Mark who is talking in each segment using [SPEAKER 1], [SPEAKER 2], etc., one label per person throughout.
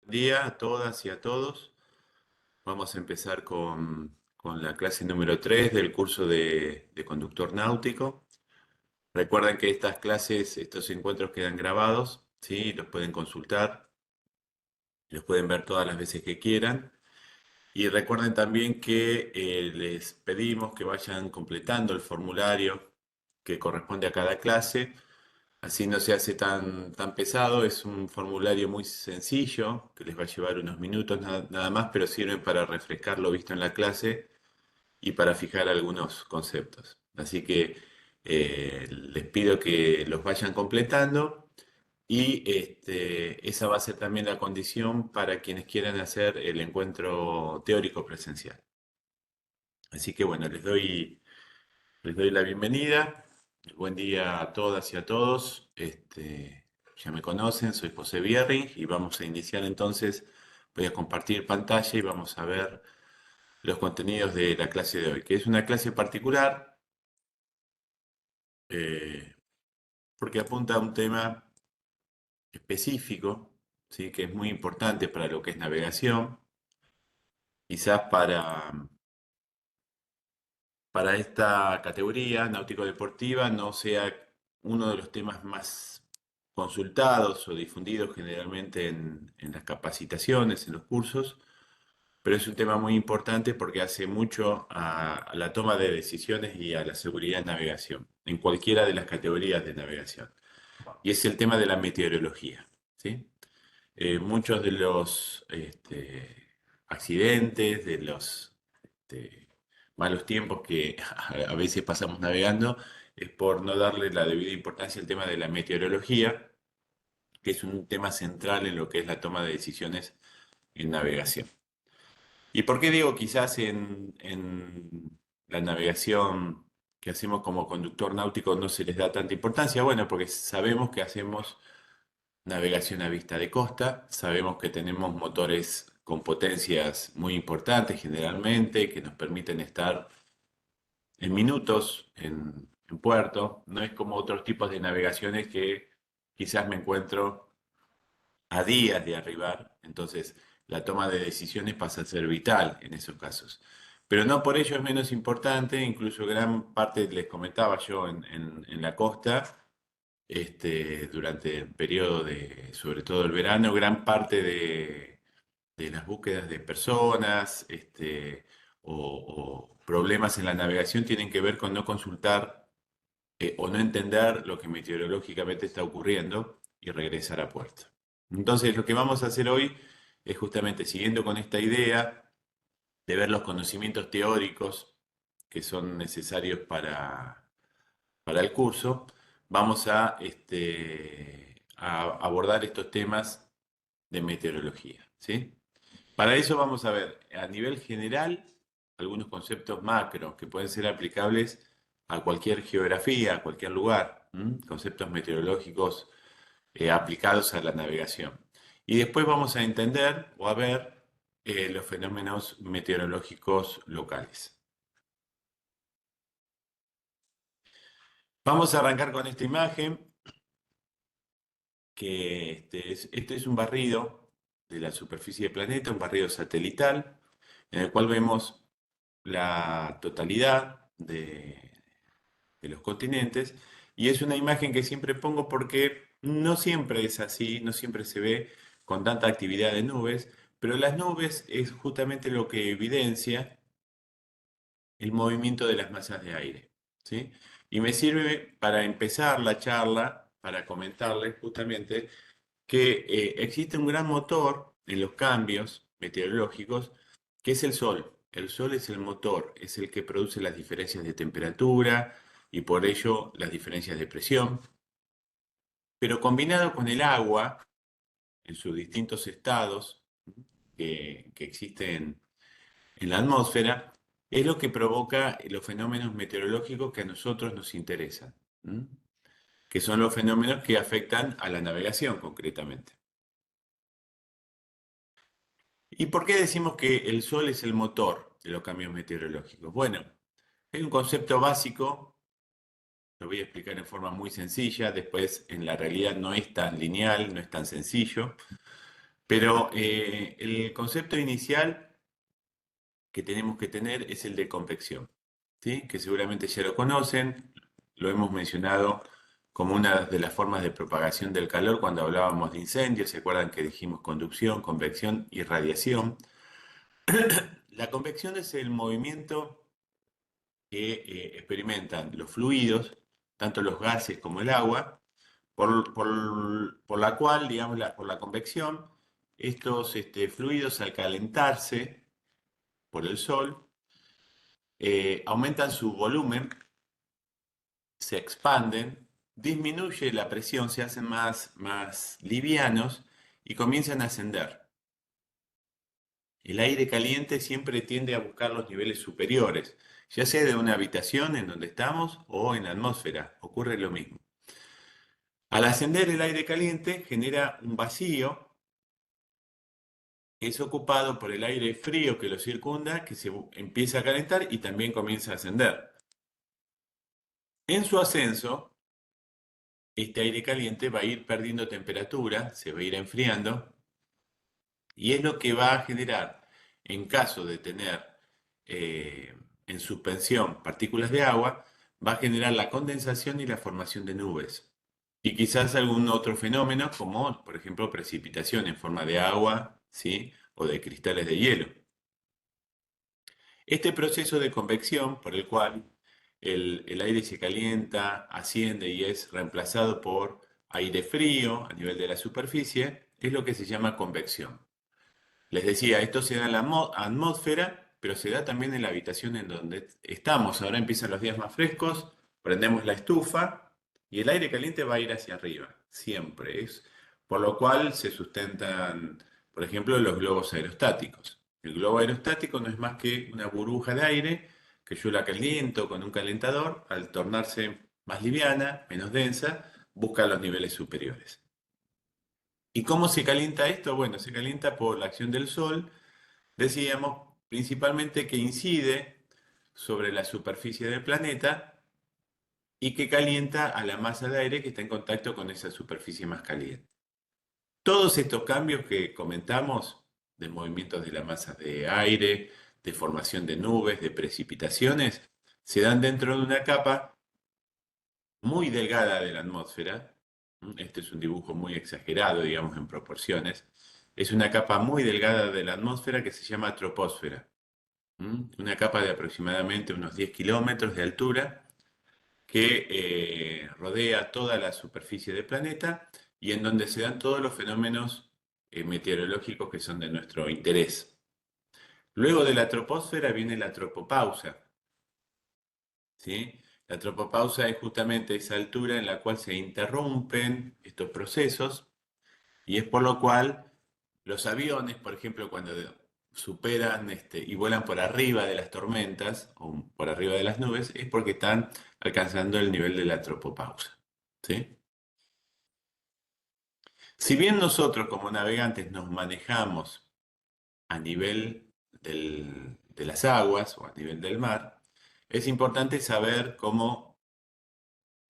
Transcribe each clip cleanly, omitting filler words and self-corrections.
[SPEAKER 1] Día a todas y a todos. Vamos a empezar con la clase número 3 del curso de conductor náutico. Recuerden que estas clases, estos encuentros quedan grabados, ¿sí? Los pueden consultar, los pueden ver todas las veces que quieran. Y recuerden también que les pedimos que vayan completando el formulario que corresponde a cada clase. Así no se hace tan pesado, es un formulario muy sencillo que les va a llevar unos minutos nada más, pero sirven para refrescar lo visto en la clase y para fijar algunos conceptos. Así que les pido que los vayan completando y esa va a ser también la condición para quienes quieran hacer el encuentro teórico presencial. Así que bueno, les doy la bienvenida. Buen día a todas y a todos. Ya me conocen, soy José Bierri y vamos a iniciar entonces. Voy a compartir pantalla y vamos a ver los contenidos de la clase de hoy, que es una clase particular eh, porque apunta a un tema específico, ¿sí? Que es muy importante para lo que es navegación, quizás para esta categoría náutico-deportiva no sea uno de los temas más consultados o difundidos generalmente en las capacitaciones, en los cursos, pero es un tema muy importante porque hace mucho a la toma de decisiones y a la seguridad en navegación, en cualquiera de las categorías de navegación. Y es el tema de la meteorología, ¿sí? Muchos de los accidentes, de los malos tiempos que a veces pasamos navegando, es por no darle la debida importancia al tema de la meteorología, que es un tema central en lo que es la toma de decisiones en navegación. ¿Y por qué digo quizás en la navegación que hacemos como conductor náutico no se les da tanta importancia? Bueno, porque sabemos que hacemos navegación a vista de costa, sabemos que tenemos motores con potencias muy importantes generalmente, que nos permiten estar en minutos en puerto. No es como otros tipos de navegaciones que quizás me encuentro a días de arribar, entonces la toma de decisiones pasa a ser vital en esos casos. Pero no por ello es menos importante, incluso gran parte, les comentaba yo, en la costa, durante el periodo de, sobre todo el verano, gran parte de las búsquedas de personas o problemas en la navegación tienen que ver con no consultar o no entender lo que meteorológicamente está ocurriendo y regresar a puerto. Entonces, lo que vamos a hacer hoy es justamente siguiendo con esta idea de ver los conocimientos teóricos que son necesarios para el curso, vamos a abordar estos temas de meteorología, ¿sí? Para eso vamos a ver a nivel general algunos conceptos macro que pueden ser aplicables a cualquier geografía, a cualquier lugar, ¿m? Conceptos meteorológicos aplicados a la navegación. Y después vamos a entender o a ver los fenómenos meteorológicos locales. Vamos a arrancar con esta imagen, que este es un barrido de la superficie del planeta, un barrido satelital, en el cual vemos la totalidad de los continentes, y es una imagen que siempre pongo porque no siempre es así, no siempre se ve con tanta actividad de nubes, pero las nubes es justamente lo que evidencia el movimiento de las masas de aire, ¿sí? Y me sirve para empezar la charla, para comentarles justamente que existe un gran motor en los cambios meteorológicos, que es el Sol. El Sol es el motor, es el que produce las diferencias de temperatura y por ello las diferencias de presión. Pero combinado con el agua, en sus distintos estados que existen en la atmósfera, es lo que provoca los fenómenos meteorológicos que a nosotros nos interesan, ¿m? Que son los fenómenos que afectan a la navegación concretamente. ¿Y por qué decimos que el Sol es el motor de los cambios meteorológicos? Bueno, hay un concepto básico, lo voy a explicar en forma muy sencilla, después en la realidad no es tan lineal, no es tan sencillo, Pero el concepto inicial que tenemos que tener es el de convección, ¿sí? Que seguramente ya lo conocen, lo hemos mencionado como una de las formas de propagación del calor cuando hablábamos de incendios. ¿Se acuerdan que dijimos conducción, convección y radiación? La convección es el movimiento que experimentan los fluidos, tanto los gases como el agua, por la cual, digamos, por la convección, estos fluidos al calentarse por el sol, aumentan su volumen, se expanden, disminuye la presión, se hacen más livianos y comienzan a ascender. El aire caliente siempre tiende a buscar los niveles superiores, ya sea de una habitación en donde estamos o en la atmósfera, ocurre lo mismo. Al ascender el aire caliente genera un vacío que es ocupado por el aire frío que lo circunda, que se empieza a calentar y también comienza a ascender. En su ascenso, este aire caliente va a ir perdiendo temperatura, se va a ir enfriando, y es lo que va a generar, en caso de tener eh, en suspensión partículas de agua, va a generar la condensación y la formación de nubes. Y quizás algún otro fenómeno, como por ejemplo precipitación en forma de agua, ¿sí? O de cristales de hielo. Este proceso de convección, por el cual el aire se calienta, asciende y es reemplazado por aire frío a nivel de la superficie, es lo que se llama convección. Les decía, esto se da en la atmósfera, pero se da también en la habitación en donde estamos. Ahora empiezan los días más frescos, prendemos la estufa y el aire caliente va a ir hacia arriba, siempre es. Por lo cual se sustentan, por ejemplo, los globos aerostáticos. El globo aerostático no es más que una burbuja de aire que yo la caliento con un calentador, al tornarse más liviana, menos densa, busca los niveles superiores. ¿Y cómo se calienta esto? Bueno, se calienta por la acción del sol, decíamos, principalmente que incide sobre la superficie del planeta y que calienta a la masa de aire que está en contacto con esa superficie más caliente. Todos estos cambios que comentamos, de movimientos de la masa de aire, de formación de nubes, de precipitaciones, se dan dentro de una capa muy delgada de la atmósfera. Este es un dibujo muy exagerado, digamos, en proporciones. Es una capa muy delgada de la atmósfera que se llama troposfera. Una capa de aproximadamente unos 10 kilómetros de altura que rodea toda la superficie del planeta y en donde se dan todos los fenómenos meteorológicos que son de nuestro interés. Luego de la troposfera viene la tropopausa, ¿sí? La tropopausa es justamente esa altura en la cual se interrumpen estos procesos y es por lo cual los aviones, por ejemplo, cuando superan y vuelan por arriba de las tormentas o por arriba de las nubes, es porque están alcanzando el nivel de la tropopausa, ¿sí? Si bien nosotros como navegantes nos manejamos a nivel de las aguas o a nivel del mar, es importante saber cómo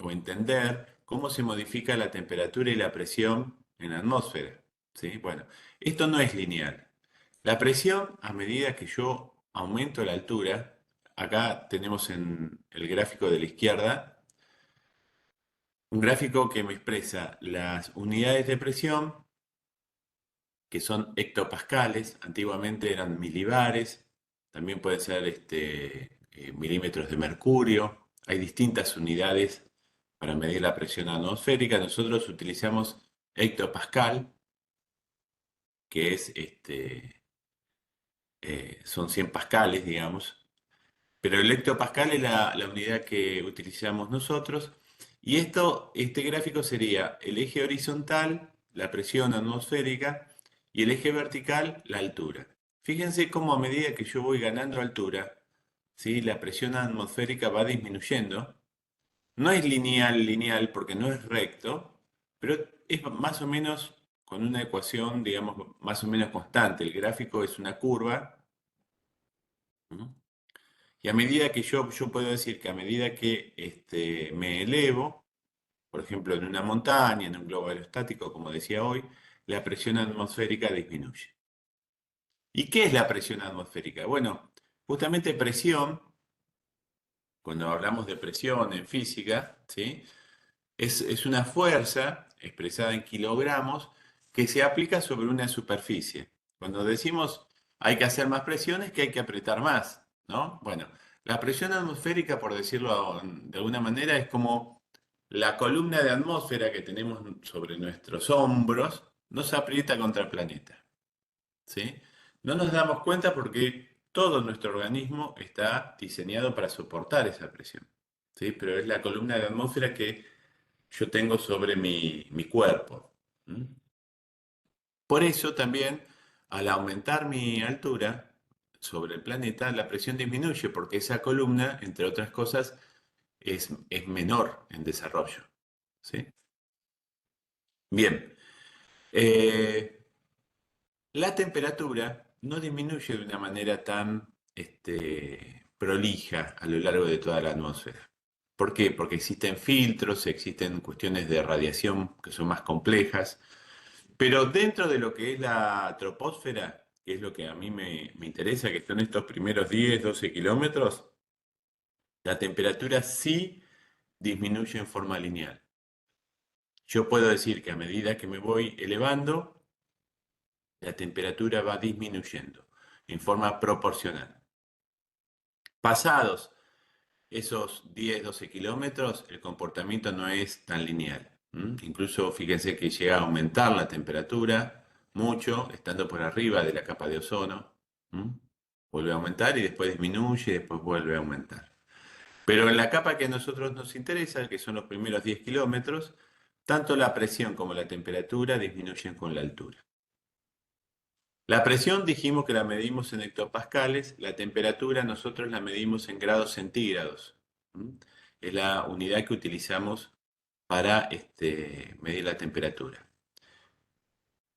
[SPEAKER 1] o entender cómo se modifica la temperatura y la presión en la atmósfera, ¿sí? Bueno, esto no es lineal. La presión, a medida que yo aumento la altura, acá tenemos en el gráfico de la izquierda, un gráfico que me expresa las unidades de presión, que son hectopascales, antiguamente eran milibares, también pueden ser milímetros de mercurio, hay distintas unidades para medir la presión atmosférica. Nosotros utilizamos hectopascal, que son 100 pascales, digamos, pero el hectopascal es la unidad que utilizamos nosotros. Y este gráfico sería el eje horizontal, la presión atmosférica, y el eje vertical, la altura. Fíjense cómo a medida que yo voy ganando altura, ¿sí? La presión atmosférica va disminuyendo. No es lineal porque no es recto, pero es más o menos con una ecuación, digamos, más o menos constante. El gráfico es una curva. ¿No? Y a medida que yo puedo decir que a medida que me elevo, por ejemplo en una montaña, en un globo aerostático, como decía hoy, la presión atmosférica disminuye. ¿Y qué es la presión atmosférica? Bueno, justamente presión, cuando hablamos de presión en física, ¿sí? Es una fuerza expresada en kilogramos que se aplica sobre una superficie. Cuando decimos hay que hacer más presión es que hay que apretar más, ¿no? Bueno, la presión atmosférica, por decirlo de alguna manera, es como la columna de atmósfera que tenemos sobre nuestros hombros nos aprieta contra el planeta, ¿sí? No nos damos cuenta porque todo nuestro organismo está diseñado para soportar esa presión, ¿sí? Pero es la columna de atmósfera que yo tengo sobre mi cuerpo. ¿Mm? Por eso también, al aumentar mi altura sobre el planeta, la presión disminuye, porque esa columna, entre otras cosas, es menor en desarrollo. ¿Sí? Bien, eh, la temperatura no disminuye de una manera tan prolija a lo largo de toda la atmósfera. ¿Por qué? Porque existen filtros, existen cuestiones de radiación que son más complejas. Pero dentro de lo que es la troposfera, que es lo que a mí me interesa, que son estos primeros 10, 12 kilómetros, la temperatura sí disminuye en forma lineal. Yo puedo decir que a medida que me voy elevando, la temperatura va disminuyendo en forma proporcional. Pasados esos 10, 12 kilómetros, el comportamiento no es tan lineal. Incluso fíjense que llega a aumentar la temperatura mucho, estando por arriba de la capa de ozono. ¿Mm? Vuelve a aumentar y después disminuye y después vuelve a aumentar. Pero en la capa que a nosotros nos interesa, que son los primeros 10 kilómetros, tanto la presión como la temperatura disminuyen con la altura. La presión dijimos que la medimos en hectopascales, la temperatura nosotros la medimos en grados centígrados. ¿Mm? Es la unidad que utilizamos para medir la temperatura.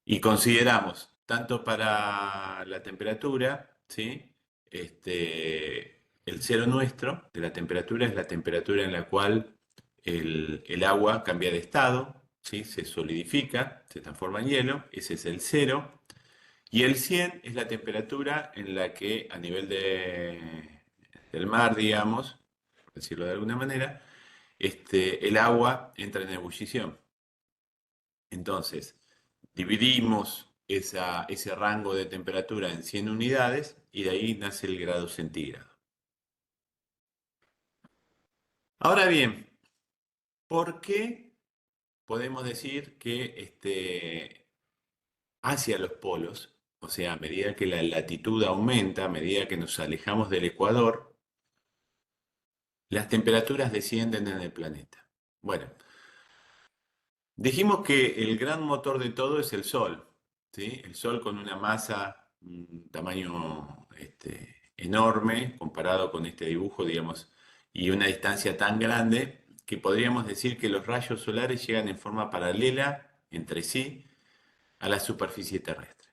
[SPEAKER 1] Y consideramos, tanto para la temperatura, ¿sí? El cero nuestro de la temperatura es la temperatura en la cual el agua cambia de estado, ¿sí? Se solidifica, se transforma en hielo, ese es el cero. Y el 100 es la temperatura en la que a nivel del mar, digamos, por decirlo de alguna manera, el agua entra en ebullición. Entonces, dividimos ese rango de temperatura en 100 unidades y de ahí nace el grado centígrado. Ahora bien, ¿por qué podemos decir que hacia los polos, o sea, a medida que la latitud aumenta, a medida que nos alejamos del ecuador, las temperaturas descienden en el planeta? Bueno, dijimos que el gran motor de todo es el Sol, ¿sí? El Sol con una masa, un tamaño enorme comparado con este dibujo, digamos, y una distancia tan grande que podríamos decir que los rayos solares llegan en forma paralela entre sí a la superficie terrestre.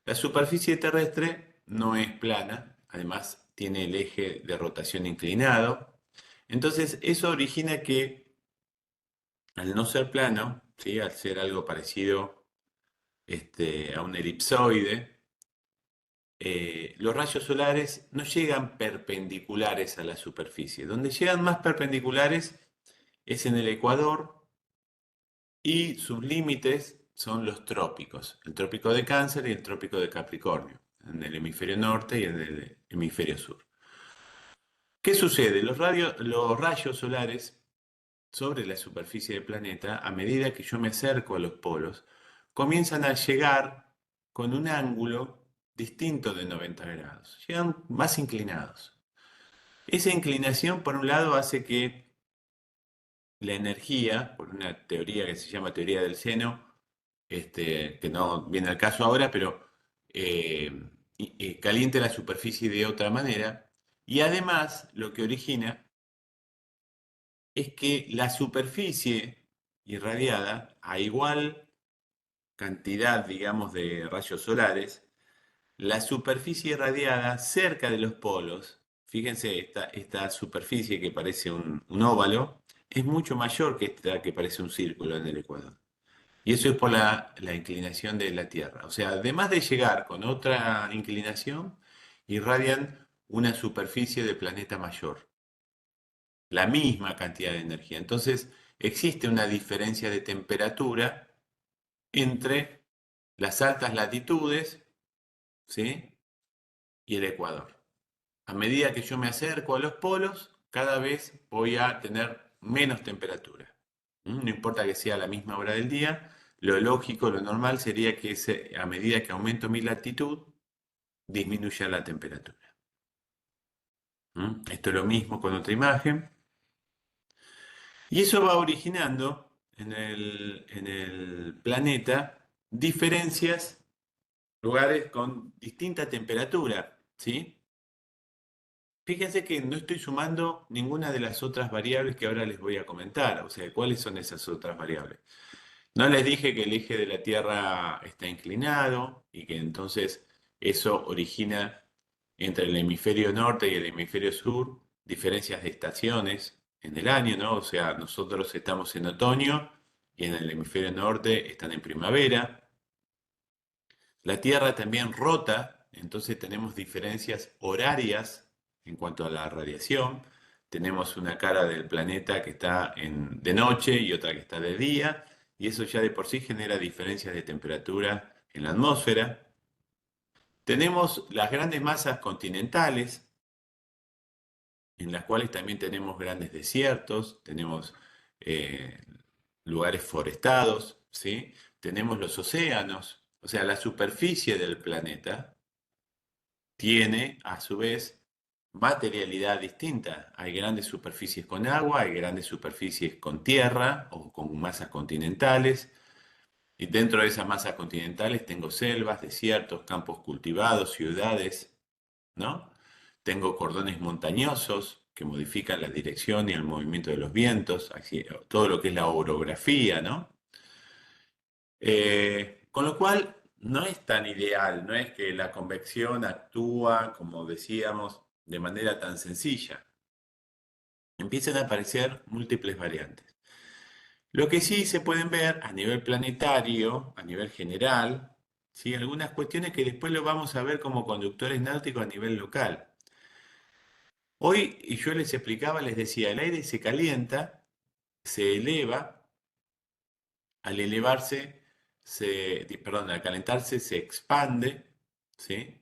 [SPEAKER 1] La superficie terrestre no es plana, además tiene el eje de rotación inclinado, entonces eso origina que al no ser plano, ¿sí? Al ser algo parecido a un elipsoide, los rayos solares no llegan perpendiculares a la superficie. Donde llegan más perpendiculares es en el ecuador y sus límites son los trópicos, el trópico de Cáncer y el trópico de Capricornio, en el hemisferio norte y en el hemisferio sur. ¿Qué sucede? Los rayos solares sobre la superficie del planeta, a medida que yo me acerco a los polos, comienzan a llegar con un ángulo distinto de 90 grados. Llegan más inclinados. Esa inclinación, por un lado, hace que la energía, por una teoría que se llama teoría del seno, que no viene al caso ahora, pero eh, caliente la superficie de otra manera. Y además, lo que origina es que la superficie irradiada, a igual cantidad, digamos, de rayos solares, la superficie irradiada cerca de los polos, fíjense, esta superficie que parece un óvalo, es mucho mayor que esta que parece un círculo en el ecuador. Y eso es por la inclinación de la Tierra. O sea, además de llegar con otra inclinación, irradian una superficie del planeta mayor, la misma cantidad de energía. Entonces, existe una diferencia de temperatura entre las altas latitudes, ¿sí?, y el Ecuador. A medida que yo me acerco a los polos, cada vez voy a tener menos temperatura. No importa que sea a la misma hora del día, lo lógico, lo normal sería que a medida que aumento mi latitud, disminuya la temperatura. Esto es lo mismo con otra imagen. Y eso va originando en el planeta diferencias, lugares con distinta temperatura, ¿sí? Fíjense que no estoy sumando ninguna de las otras variables que ahora les voy a comentar. O sea, ¿cuáles son esas otras variables? No les dije que el eje de la Tierra está inclinado y que entonces eso origina entre el hemisferio norte y el hemisferio sur diferencias de estaciones en el año, ¿no? O sea, nosotros estamos en otoño y en el hemisferio norte están en primavera. La Tierra también rota, entonces tenemos diferencias horarias en cuanto a la radiación. Tenemos una cara del planeta que está de noche y otra que está de día, y eso ya de por sí genera diferencias de temperatura en la atmósfera. Tenemos las grandes masas continentales, en las cuales también tenemos grandes desiertos, tenemos eh, lugares forestados, ¿sí? Tenemos los océanos, o sea, la superficie del planeta tiene a su vez materialidad distinta. Hay grandes superficies con agua, hay grandes superficies con tierra o con masas continentales. Y dentro de esas masas continentales tengo selvas, desiertos, campos cultivados, ciudades, ¿no? Tengo cordones montañosos que modifican la dirección y el movimiento de los vientos, todo lo que es la orografía, ¿no? Con lo cual, no es tan ideal, no es que la convección actúa, como decíamos, de manera tan sencilla. Empiezan a aparecer múltiples variantes. Lo que sí se pueden ver a nivel planetario, a nivel general, ¿sí? Algunas cuestiones que después lo vamos a ver como conductores náuticos a nivel local. Hoy, y yo les explicaba, les decía, el aire se calienta, se eleva, al elevarse, perdón, al calentarse se expande, ¿sí?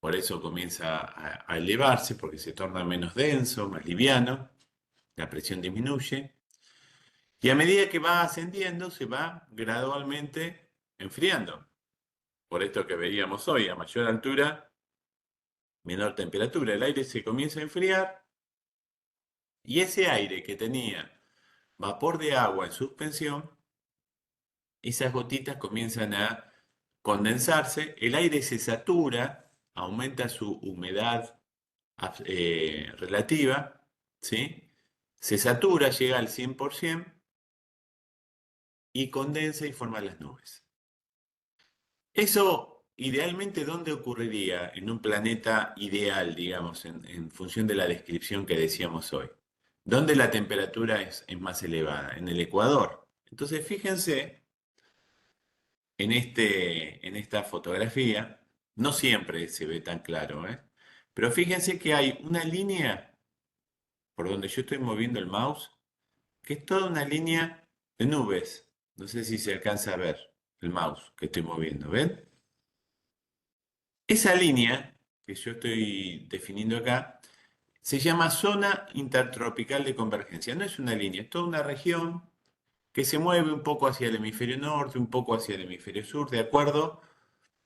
[SPEAKER 1] Por eso comienza a elevarse, porque se torna menos denso, más liviano, la presión disminuye, y a medida que va ascendiendo, se va gradualmente enfriando. Por esto que veíamos hoy, a mayor altura, menor temperatura, el aire se comienza a enfriar, y ese aire que tenía vapor de agua en suspensión, esas gotitas comienzan a condensarse, el aire se satura, aumenta su humedad relativa, ¿sí? Se satura, llega al 100% y condensa y forma las nubes. Eso, idealmente, ¿dónde ocurriría en un planeta ideal, digamos, en función de la descripción que decíamos hoy? ¿Dónde la temperatura es más elevada? En el Ecuador. Entonces, fíjense en esta fotografía, no siempre se ve tan claro, ¿eh? Pero fíjense que hay una línea por donde yo estoy moviendo el mouse, que es toda una línea de nubes. No sé si se alcanza a ver el mouse que estoy moviendo, ¿ven? Esa línea que yo estoy definiendo acá se llama zona intertropical de convergencia. No es una línea, es toda una región que se mueve un poco hacia el hemisferio norte, un poco hacia el hemisferio sur, de acuerdo,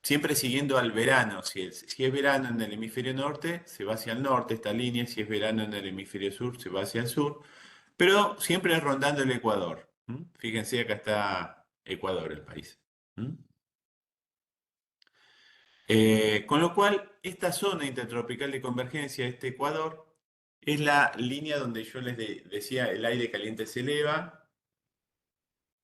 [SPEAKER 1] siempre siguiendo al verano. Si es verano en el hemisferio norte, se va hacia el norte esta línea, si es verano en el hemisferio sur, se va hacia el sur, pero siempre rondando el Ecuador. Fíjense, acá está Ecuador, el país. ¿Mm? Con lo cual, esta zona intertropical de convergencia, este Ecuador, es la línea donde yo les decía, el aire caliente se eleva,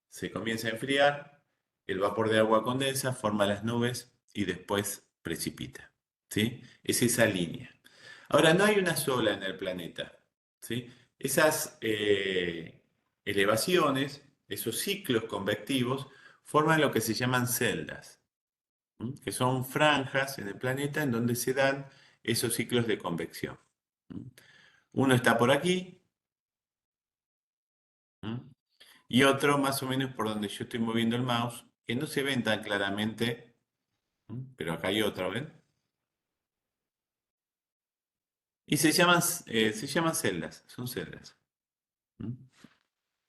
[SPEAKER 1] se comienza a enfriar, el vapor de agua condensa, forma las nubes y después precipita. ¿Sí? Es esa línea. Ahora, no hay una sola en el planeta. ¿Sí? Esas elevaciones, esos ciclos convectivos, forman lo que se llaman celdas, que son franjas en el planeta en donde se dan esos ciclos de convección. ¿Mm? Uno está por aquí, ¿mm? Y otro más o menos por donde yo estoy moviendo el mouse, que no se ven tan claramente, pero acá hay otra, ¿ven? Y se llaman celdas, son celdas. ¿Mm?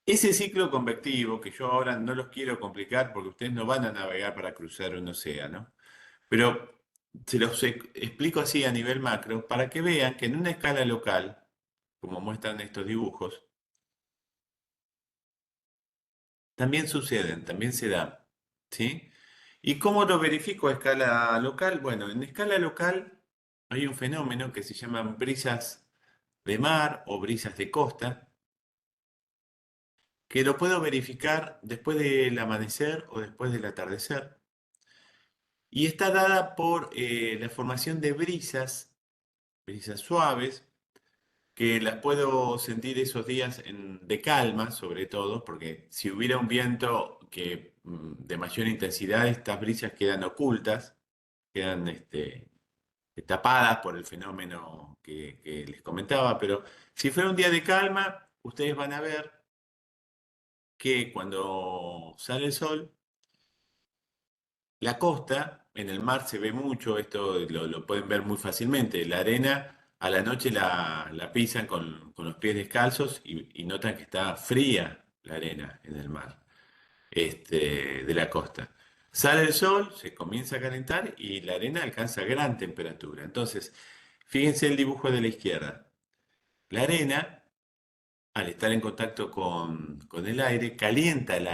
[SPEAKER 1] Ese ciclo convectivo, que yo ahora no los quiero complicar porque ustedes no van a navegar para cruzar un océano, pero se los explico así a nivel macro para que vean que en una escala local, como muestran estos dibujos, también suceden, también se dan, ¿sí? ¿Y cómo lo verifico a escala local? Bueno, en escala local hay un fenómeno que se llaman brisas de mar o brisas de costa, que lo puedo verificar después del amanecer o después del atardecer. Y está dada por la formación de brisas suaves, que las puedo sentir esos días de calma, sobre todo, porque si hubiera un viento de mayor intensidad, estas brisas quedan ocultas, quedan tapadas por el fenómeno que les comentaba, pero si fuera un día de calma, ustedes van a ver que cuando sale el sol, la costa, en el mar se ve mucho, esto lo pueden ver muy fácilmente. La arena a la noche la pisan con los pies descalzos y notan que está fría la arena en el mar de la costa. Sale el sol, se comienza a calentar y la arena alcanza gran temperatura. Entonces, fíjense el dibujo de la izquierda. La arena, al estar en contacto con el aire, calienta el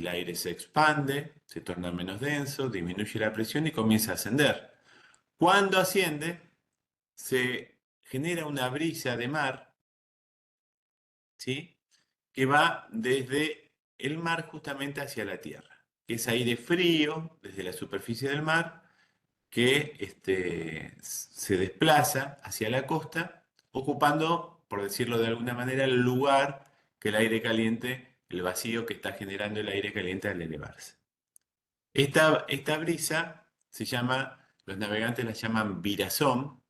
[SPEAKER 1] aire se expande, se torna menos denso, disminuye la presión y comienza a ascender. Cuando asciende, se genera una brisa de mar, ¿sí? Que va desde el mar justamente hacia la tierra, que es aire frío desde la superficie del mar que se desplaza hacia la costa, ocupando, por decirlo de alguna manera, el lugar que el aire caliente, el vacío que está generando el aire caliente al elevarse. Esta brisa los navegantes la llaman virazón,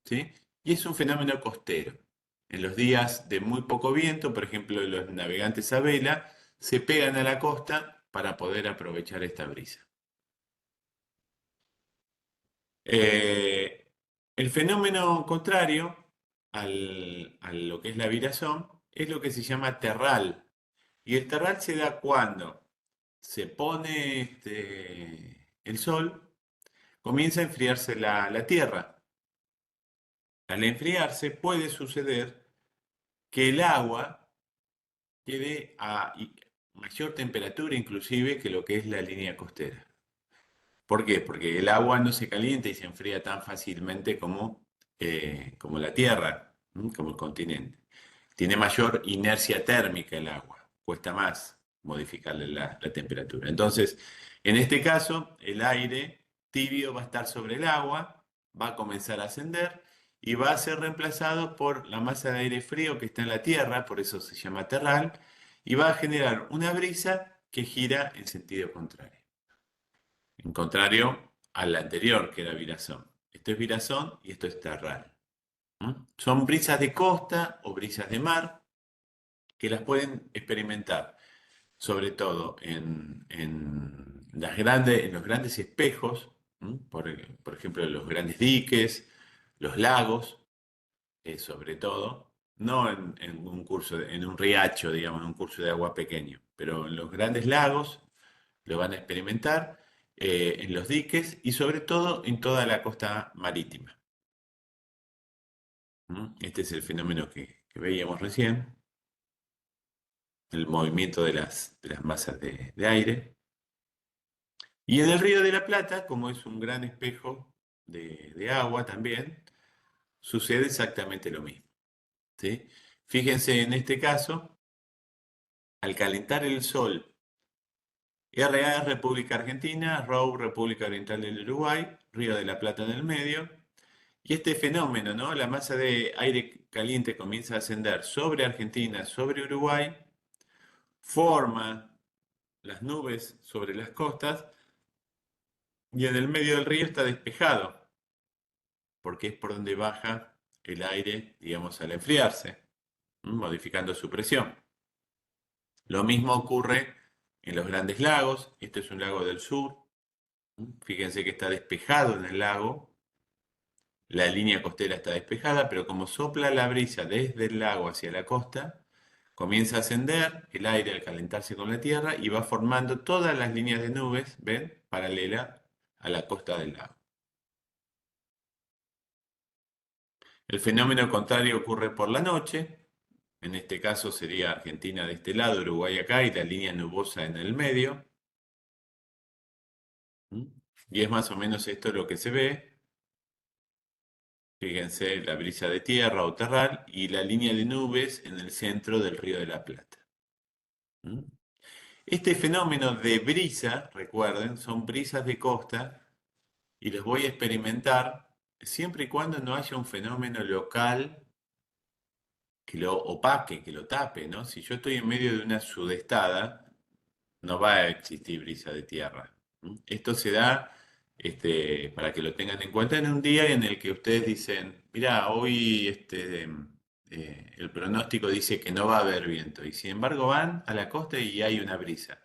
[SPEAKER 1] ¿sí? Y es un fenómeno costero. En los días de muy poco viento, por ejemplo, los navegantes a vela, se pegan a la costa para poder aprovechar esta brisa. Eh, el fenómeno contrario a lo que es la virazón es lo que se llama terral. Y el terral se da cuando se pone el sol, comienza a enfriarse la Tierra. Al enfriarse puede suceder que el agua quede a mayor temperatura inclusive que lo que es la línea costera. ¿Por qué? Porque el agua no se calienta y se enfría tan fácilmente como la Tierra, ¿m? Como el continente. Tiene mayor inercia térmica el agua, cuesta más modificarle la temperatura. Entonces, en este caso, el aire tibio va a estar sobre el agua, va a comenzar a ascender y va a ser reemplazado por la masa de aire frío que está en la Tierra, por eso se llama terral, y va a generar una brisa que gira en sentido contrario. En contrario al anterior, que era virazón. Esto es virazón y esto es terral. Son brisas de costa o brisas de mar que las pueden experimentar, sobre todo en los grandes espejos, por ejemplo, los grandes diques, los lagos, sobre todo, no en en un riacho, digamos, en un curso de agua pequeño, pero en los grandes lagos lo van a experimentar, en los diques y sobre todo en toda la costa marítima. Este es el fenómeno que veíamos recién, el movimiento de las masas de aire. Y en el Río de la Plata, como es un gran espejo de agua también, sucede exactamente lo mismo, ¿sí? Fíjense en este caso, al calentar el sol, RA es República Argentina, ROU República Oriental del Uruguay, Río de la Plata en el medio, y este fenómeno, ¿no? La masa de aire caliente comienza a ascender sobre Argentina, sobre Uruguay, forma las nubes sobre las costas y en el medio del río está despejado, porque es por donde baja el aire, digamos, al enfriarse, modificando su presión. Lo mismo ocurre en los grandes lagos. Este es un lago del sur. Fíjense que está despejado en el lago. La línea costera está despejada, pero como sopla la brisa desde el lago hacia la costa, comienza a ascender el aire al calentarse con la tierra y va formando todas las líneas de nubes, ¿ven? Paralela a la costa del lago. El fenómeno contrario ocurre por la noche. En este caso sería Argentina de este lado, Uruguay acá y la línea nubosa en el medio. Y es más o menos esto lo que se ve. Fíjense la brisa de tierra o terral y la línea de nubes en el centro del Río de la Plata. ¿Mm? Este fenómeno de brisa, recuerden, son brisas de costa y los voy a experimentar siempre y cuando no haya un fenómeno local que lo opaque, que lo tape, ¿no? Si yo estoy en medio de una sudestada, no va a existir brisa de tierra. Esto se da, para que lo tengan en cuenta, en un día en el que ustedes dicen, mira, hoy el pronóstico dice que no va a haber viento, y sin embargo van a la costa y hay una brisa.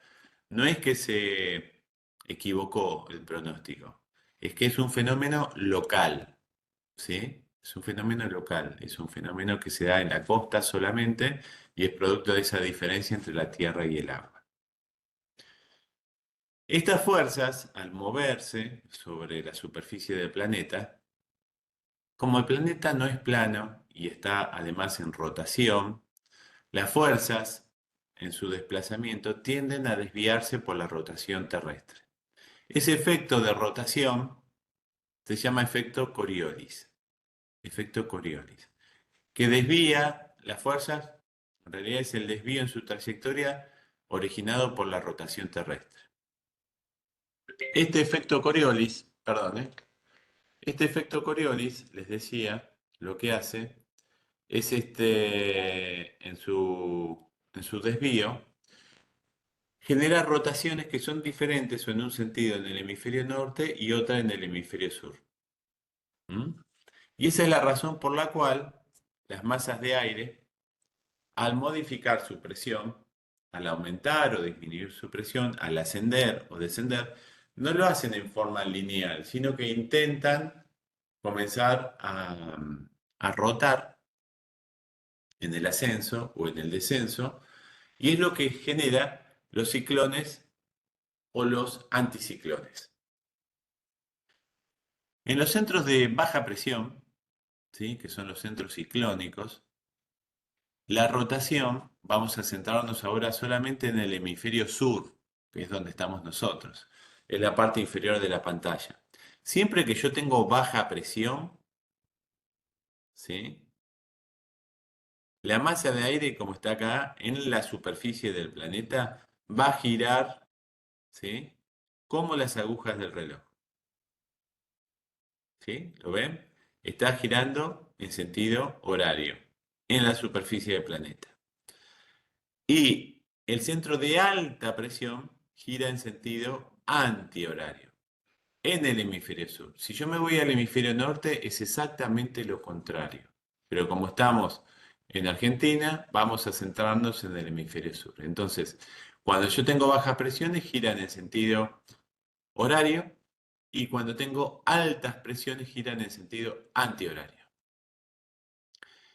[SPEAKER 1] No es que se equivocó el pronóstico, es que es un fenómeno local, ¿sí? Es un fenómeno local, es un fenómeno que se da en la costa solamente y es producto de esa diferencia entre la tierra y el agua. Estas fuerzas, al moverse sobre la superficie del planeta, como el planeta no es plano y está además en rotación, las fuerzas en su desplazamiento tienden a desviarse por la rotación terrestre. Ese efecto de rotación se llama efecto Coriolis, que desvía las fuerzas, en realidad es el desvío en su trayectoria originado por la rotación terrestre. Este efecto Coriolis, perdón, este efecto Coriolis, les decía, lo que hace es en su desvío, genera rotaciones que son diferentes o en un sentido en el hemisferio norte y otra en el hemisferio sur. ¿Mm? Y esa es la razón por la cual las masas de aire, al modificar su presión, al aumentar o disminuir su presión, al ascender o descender, no lo hacen en forma lineal, sino que intentan comenzar a rotar en el ascenso o en el descenso, y es lo que genera los ciclones o los anticiclones. En los centros de baja presión, ¿sí? Que son los centros ciclónicos, la rotación, vamos a centrarnos ahora solamente en el hemisferio sur, que es donde estamos nosotros, en la parte inferior de la pantalla. Siempre que yo tengo baja presión, ¿sí? La masa de aire, como está acá, en la superficie del planeta, va a girar, ¿sí? Como las agujas del reloj, ¿sí? ¿Lo ven? Está girando en sentido horario en la superficie del planeta. Y el centro de alta presión gira en sentido antihorario en el hemisferio sur. Si yo me voy al hemisferio norte es exactamente lo contrario. Pero como estamos en Argentina, vamos a centrarnos en el hemisferio sur. Entonces, cuando yo tengo bajas presiones, giran en sentido horario y cuando tengo altas presiones, giran en sentido antihorario.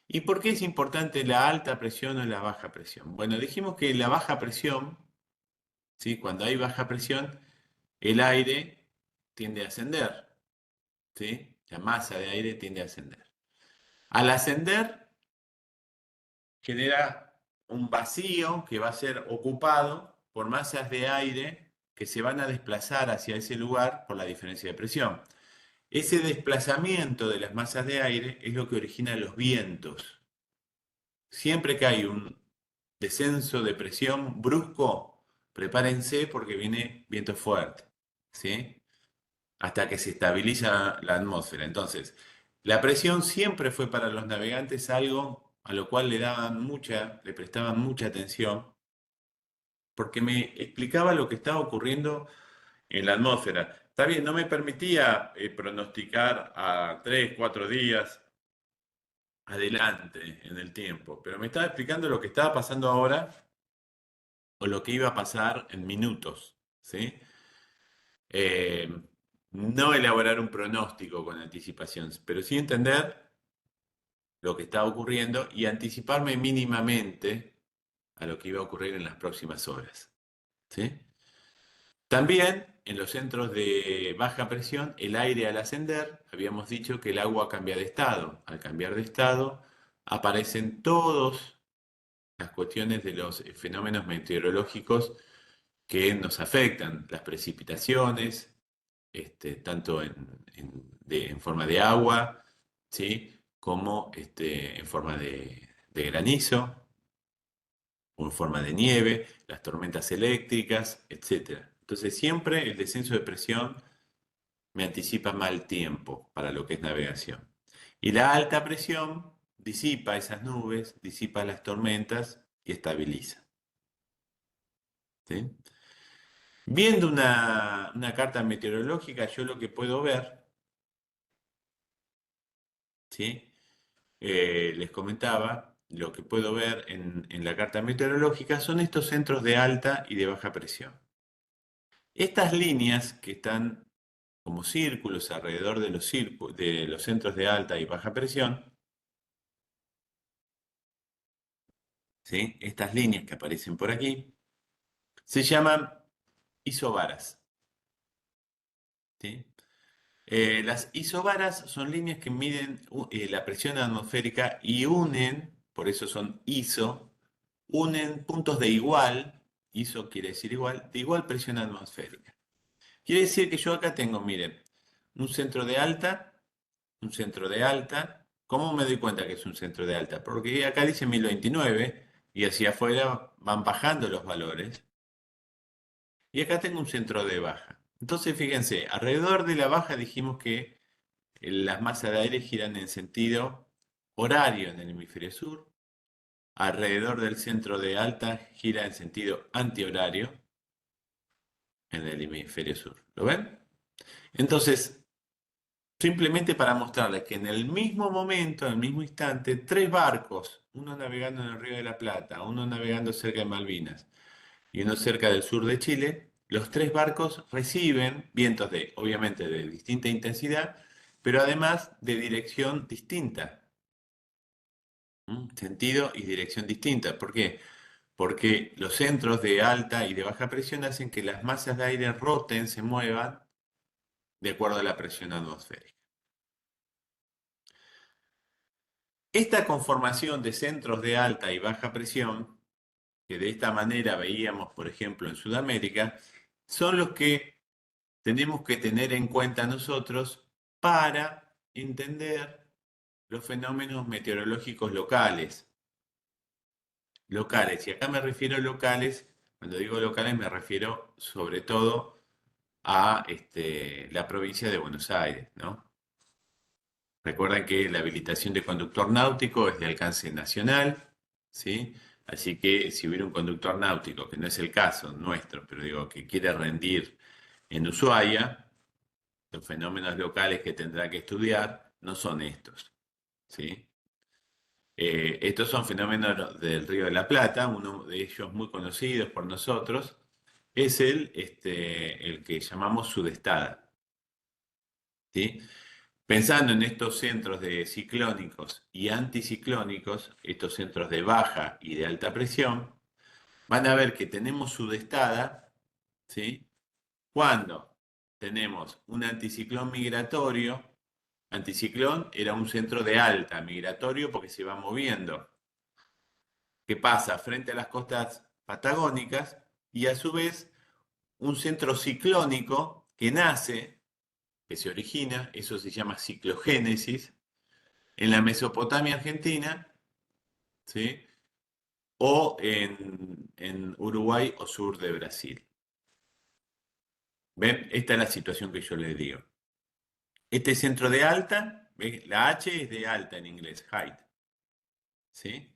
[SPEAKER 1] ¿Y por qué es importante la alta presión o la baja presión? Bueno, dijimos que la baja presión, ¿sí? Cuando hay baja presión, el aire tiende a ascender, ¿sí? La masa de aire tiende a ascender. Al ascender, genera un vacío que va a ser ocupado por masas de aire que se van a desplazar hacia ese lugar por la diferencia de presión. Ese desplazamiento de las masas de aire es lo que origina los vientos. Siempre que hay un descenso de presión brusco, prepárense porque viene viento fuerte, ¿sí? Hasta que se estabiliza la atmósfera. Entonces, la presión siempre fue para los navegantes algo a lo cual le prestaban mucha atención, porque me explicaba lo que estaba ocurriendo en la atmósfera. Está bien, no me permitía pronosticar a 3, 4 días adelante en el tiempo, pero me estaba explicando lo que estaba pasando ahora o lo que iba a pasar en minutos, ¿sí? Eh, no elaborar un pronóstico con anticipación, pero sí entender lo que estaba ocurriendo y anticiparme mínimamente a lo que iba a ocurrir en las próximas horas, ¿sí? También en los centros de baja presión, el aire al ascender, habíamos dicho que el agua cambia de estado. Al cambiar de estado, aparecen todas las cuestiones de los fenómenos meteorológicos que nos afectan, las precipitaciones, tanto en forma de agua, ¿sí? Como en forma de granizo o en forma de nieve, las tormentas eléctricas, etcétera. Entonces siempre el descenso de presión me anticipa mal tiempo para lo que es navegación. Y la alta presión disipa esas nubes, disipa las tormentas y estabiliza, ¿sí? Viendo una carta meteorológica, yo lo que puedo ver, ¿sí? Les comentaba, lo que puedo ver en la carta meteorológica son estos centros de alta y de baja presión. Estas líneas que están como círculos alrededor de los centros de alta y baja presión, ¿sí? Estas líneas que aparecen por aquí, se llaman isobaras, ¿sí? Las isobaras son líneas que miden la presión atmosférica y unen, por eso son iso, unen puntos de igual, iso quiere decir igual, de igual presión atmosférica. Quiere decir que yo acá tengo, miren, un centro de alta, un centro de alta. ¿Cómo me doy cuenta que es un centro de alta? Porque acá dice 1029 y hacia afuera van bajando los valores. Y acá tengo un centro de baja. Entonces, fíjense, alrededor de la baja dijimos que las masas de aire giran en sentido horario en el hemisferio sur. Alrededor del centro de alta gira en sentido antihorario en el hemisferio sur. ¿Lo ven? Entonces, simplemente para mostrarles que en el mismo momento, en el mismo instante, tres barcos, uno navegando en el Río de la Plata, uno navegando cerca de Malvinas y uno cerca del sur de Chile, los tres barcos reciben vientos obviamente, de distinta intensidad, pero además de dirección distinta. Sentido y dirección distinta. ¿Por qué? Porque los centros de alta y de baja presión hacen que las masas de aire roten, se muevan de acuerdo a la presión atmosférica. Esta conformación de centros de alta y baja presión, que de esta manera veíamos, por ejemplo, en Sudamérica, son los que tenemos que tener en cuenta nosotros para entender los fenómenos meteorológicos locales. Locales, y acá me refiero a locales, cuando digo locales me refiero sobre todo a la provincia de Buenos Aires, ¿no? Recuerden que la habilitación de conductor náutico es de alcance nacional, ¿sí? Así que si hubiera un conductor náutico, que no es el caso nuestro, pero digo que quiere rendir en Ushuaia, los fenómenos locales que tendrá que estudiar no son estos, ¿sí? Estos son fenómenos del Río de la Plata, uno de ellos muy conocidos por nosotros es el que llamamos sudestada, ¿sí? Pensando en estos centros de ciclónicos y anticiclónicos, estos centros de baja y de alta presión, van a ver que tenemos sudestada, ¿sí? Cuando tenemos un anticiclón migratorio, anticiclón era un centro de alta, migratorio porque se va moviendo, que pasa frente a las costas patagónicas y a su vez un centro ciclónico que nace, que se origina, eso se llama ciclogénesis, en la Mesopotamia argentina, ¿sí? O en Uruguay o sur de Brasil. ¿Ven? Esta es la situación que yo les digo. Este centro de alta, ¿ven? La H es de alta en inglés, height, ¿sí?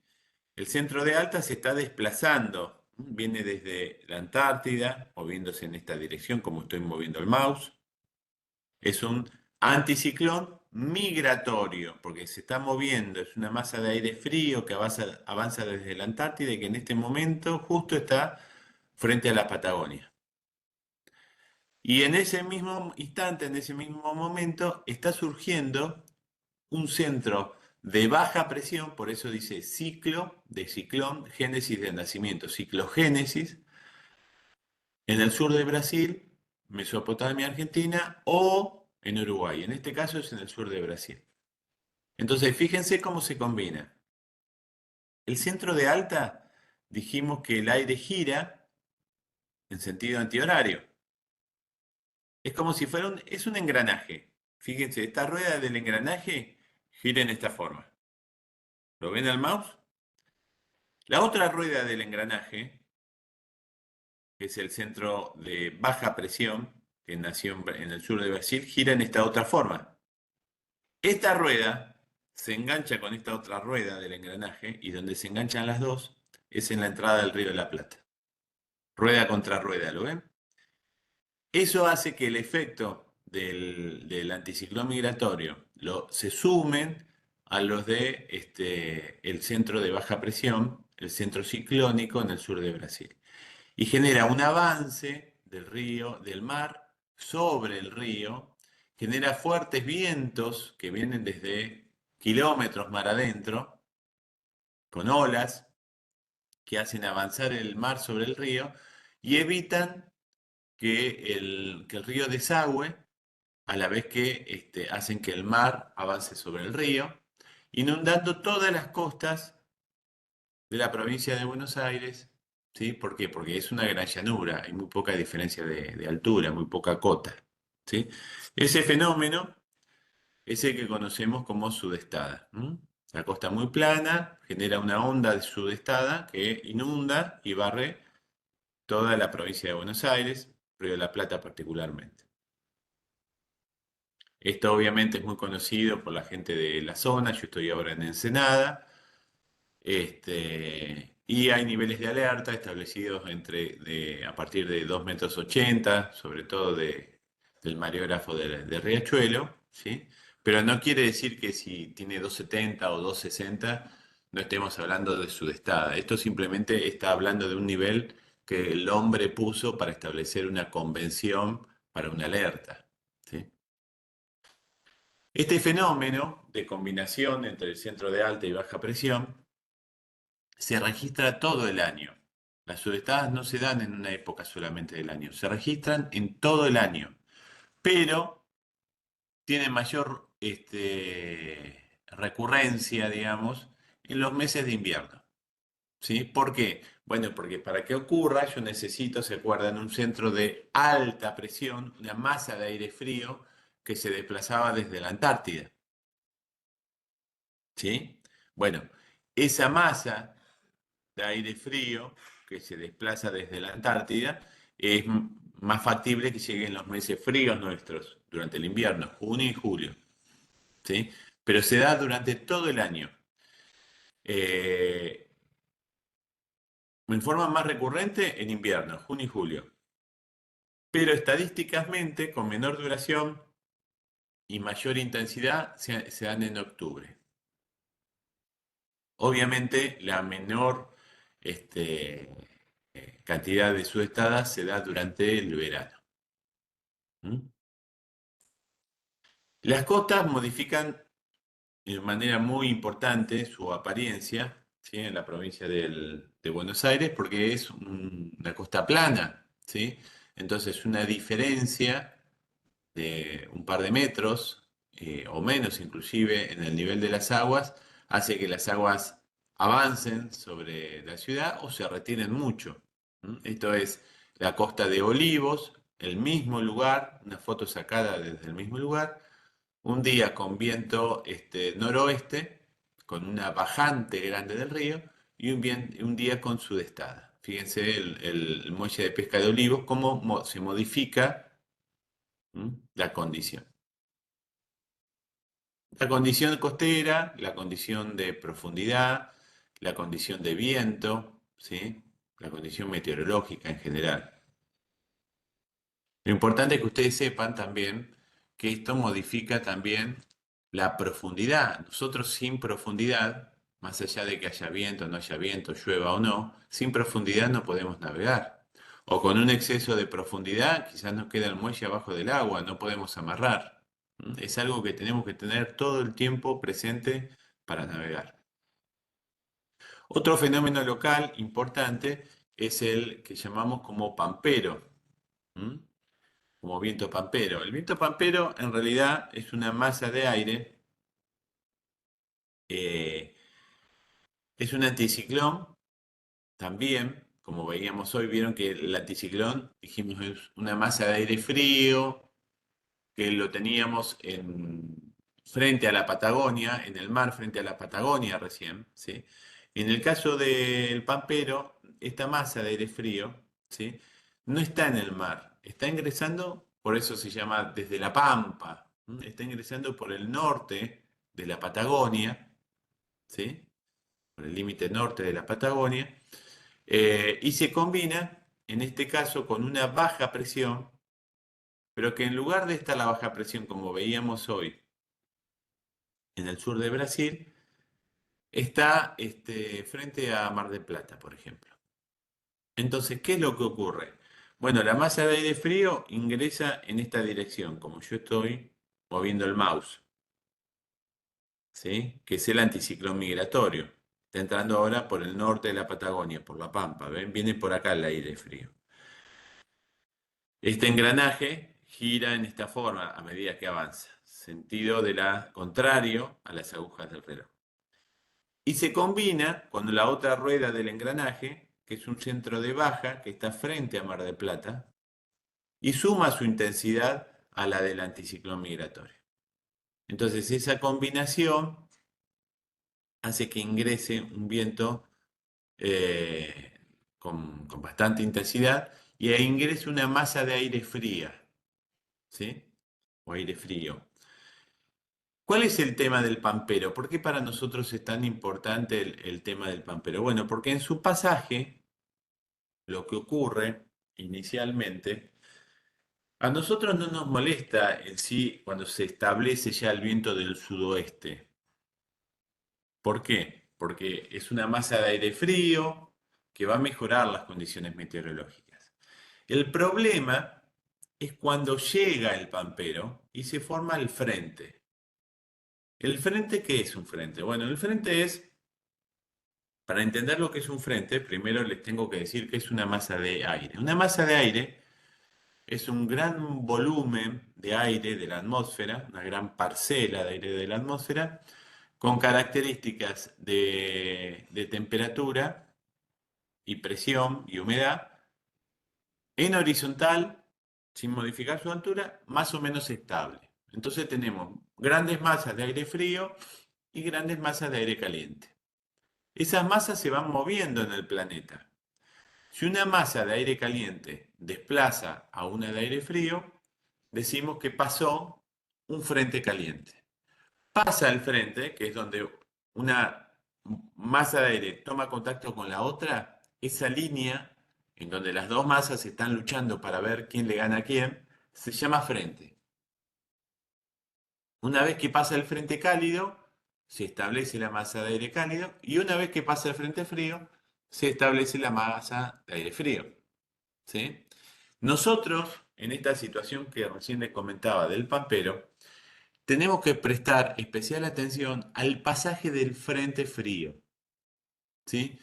[SPEAKER 1] El centro de alta se está desplazando Viene desde la Antártida, moviéndose en esta dirección, como estoy moviendo el mouse. Es un anticiclón migratorio, porque se está moviendo, es una masa de aire frío que avanza desde la Antártida y que en este momento justo está frente a la Patagonia. Y en ese mismo instante, en ese mismo momento, está surgiendo un centro de baja presión, por eso dice ciclo de ciclón, génesis de nacimiento, ciclogénesis, en el sur de Brasil, Mesopotamia, Argentina o en Uruguay. En este caso es en el sur de Brasil. Entonces, fíjense cómo se combina. El centro de alta, dijimos que el aire gira en sentido antihorario. Es como si fuera es un engranaje. Fíjense, esta rueda del engranaje gira en esta forma. ¿Lo ven al mouse? La otra rueda del engranaje, que es el centro de baja presión, que nació en el sur de Brasil, gira en esta otra forma. Esta rueda se engancha con esta otra rueda del engranaje y donde se enganchan las dos es en la entrada del Río de la Plata. Rueda contra rueda, ¿lo ven? Eso hace que el efecto del anticiclón migratorio se sumen a los de el centro de baja presión, el centro ciclónico en el sur de Brasil. Y genera un avance del río, del mar, sobre el río, genera fuertes vientos que vienen desde kilómetros mar adentro, con olas que hacen avanzar el mar sobre el río y evitan que el río desagüe, a la vez que hacen que el mar avance sobre el río, inundando todas las costas de la provincia de Buenos Aires. ¿Sí? ¿Por qué? Porque es una gran llanura, hay muy poca diferencia de altura, muy poca cota. ¿Sí? Ese fenómeno es el que conocemos como sudestada. La costa muy plana genera una onda de sudestada que inunda y barre toda la provincia de Buenos Aires, Río de la Plata particularmente. Esto obviamente es muy conocido por la gente de la zona, yo estoy ahora en Ensenada, y hay niveles de alerta establecidos a partir de 2,80 metros, sobre todo del mareógrafo de Riachuelo, ¿sí? Pero no quiere decir que si tiene 2,70 o 2,60 no estemos hablando de sudestada. Esto simplemente está hablando de un nivel que el hombre puso para establecer una convención para una alerta, ¿sí? Este fenómeno de combinación entre el centro de alta y baja presión se registra todo el año. Las sudestadas no se dan en una época solamente del año, se registran en todo el año, pero tienen mayor recurrencia, digamos, en los meses de invierno. ¿Sí? ¿Por qué? Bueno, porque para que ocurra yo necesito, se acuerdan, un centro de alta presión, una masa de aire frío que se desplazaba desde la Antártida. ¿Sí? Bueno, esa masa de aire frío que se desplaza desde la Antártida es más factible que llegue en los meses fríos nuestros, durante el invierno, junio y julio. ¿Sí? Pero se da durante todo el año. Eh, en forma más recurrente en invierno, junio y julio. Pero estadísticamente, con menor duración y mayor intensidad, se dan en octubre. Obviamente, la menor cantidad de sudestadas se da durante el verano. ¿Mm? Las costas modifican de manera muy importante su apariencia, ¿sí? En la provincia de Buenos Aires porque es una costa plana, ¿sí? Entonces una diferencia de un par de metros o menos inclusive en el nivel de las aguas hace que las aguas avancen sobre la ciudad o se retiren mucho. Esto es la costa de Olivos, el mismo lugar, una foto sacada desde el mismo lugar, un día con viento noroeste, con una bajante grande del río, y un día con sudestada. Fíjense el muelle de pesca de Olivos, cómo se modifica la condición. La condición costera, la condición de profundidad, la condición de viento, ¿sí? la condición meteorológica en general. Lo importante es que ustedes sepan también que esto modifica también la profundidad. Nosotros sin profundidad, más allá de que haya viento, no haya viento, llueva o no, sin profundidad no podemos navegar. O con un exceso de profundidad, quizás nos queda el muelle abajo del agua, no podemos amarrar. Es algo que tenemos que tener todo el tiempo presente para navegar. Otro fenómeno local importante es el que llamamos como pampero, ¿m? Como viento pampero. El viento pampero en realidad es una masa de aire, eh, es un anticiclón también, como veíamos hoy, vieron que el anticiclón, dijimos, es una masa de aire frío, que lo teníamos frente a la Patagonia, en el mar frente a la Patagonia recién, ¿sí? En el caso del Pampero, esta masa de aire frío, ¿sí? No está en el mar, está ingresando, por eso se llama desde la Pampa, ¿m? Está ingresando por el norte de la Patagonia, ¿sí? Por el límite norte de la Patagonia, y se combina, en este caso, con una baja presión, pero que en lugar de estar la baja presión como veíamos hoy en el sur de Brasil, está frente a Mar del Plata, por ejemplo. Entonces, ¿qué es lo que ocurre? Bueno, la masa de aire frío ingresa en esta dirección, como yo estoy moviendo el mouse, ¿sí? Que es el anticiclón migratorio. Está entrando ahora por el norte de la Patagonia, por la Pampa, ¿ven? Viene por acá el aire frío. Este engranaje gira en esta forma a medida que avanza, sentido de la contrario a las agujas del reloj. Y se combina con la otra rueda del engranaje, que es un centro de baja que está frente a Mar del Plata, y suma su intensidad a la del anticiclón migratorio. Entonces esa combinación hace que ingrese un viento eh, con bastante intensidad y ahí ingrese una masa de aire fría, ¿sí? O aire frío. ¿Cuál es el tema del pampero? ¿Por qué para nosotros es tan importante el tema del pampero? Bueno, porque en su pasaje lo que ocurre inicialmente, a nosotros no nos molesta en sí cuando se establece ya el viento del sudoeste. ¿Por qué? Porque es una masa de aire frío que va a mejorar las condiciones meteorológicas. El problema es cuando llega el pampero y se forma el frente. ¿El frente qué es un frente? Bueno, el frente es, para entender lo que es un frente, primero les tengo que decir que es una masa de aire. Una masa de aire es un gran volumen de aire de la atmósfera, una gran parcela de aire de la atmósfera, con características de temperatura y presión y humedad en horizontal, sin modificar su altura, más o menos estable. Entonces tenemos grandes masas de aire frío y grandes masas de aire caliente. Esas masas se van moviendo en el planeta. Si una masa de aire caliente desplaza a una de aire frío, decimos que pasó un frente caliente. Pasa el frente, que es donde una masa de aire toma contacto con la otra, esa línea en donde las dos masas están luchando para ver quién le gana a quién, se llama frente. Una vez que pasa el frente cálido, se establece la masa de aire cálido y una vez que pasa el frente frío, se establece la masa de aire frío. ¿Sí? Nosotros, en esta situación que recién les comentaba del pampero, tenemos que prestar especial atención al pasaje del frente frío. ¿Sí?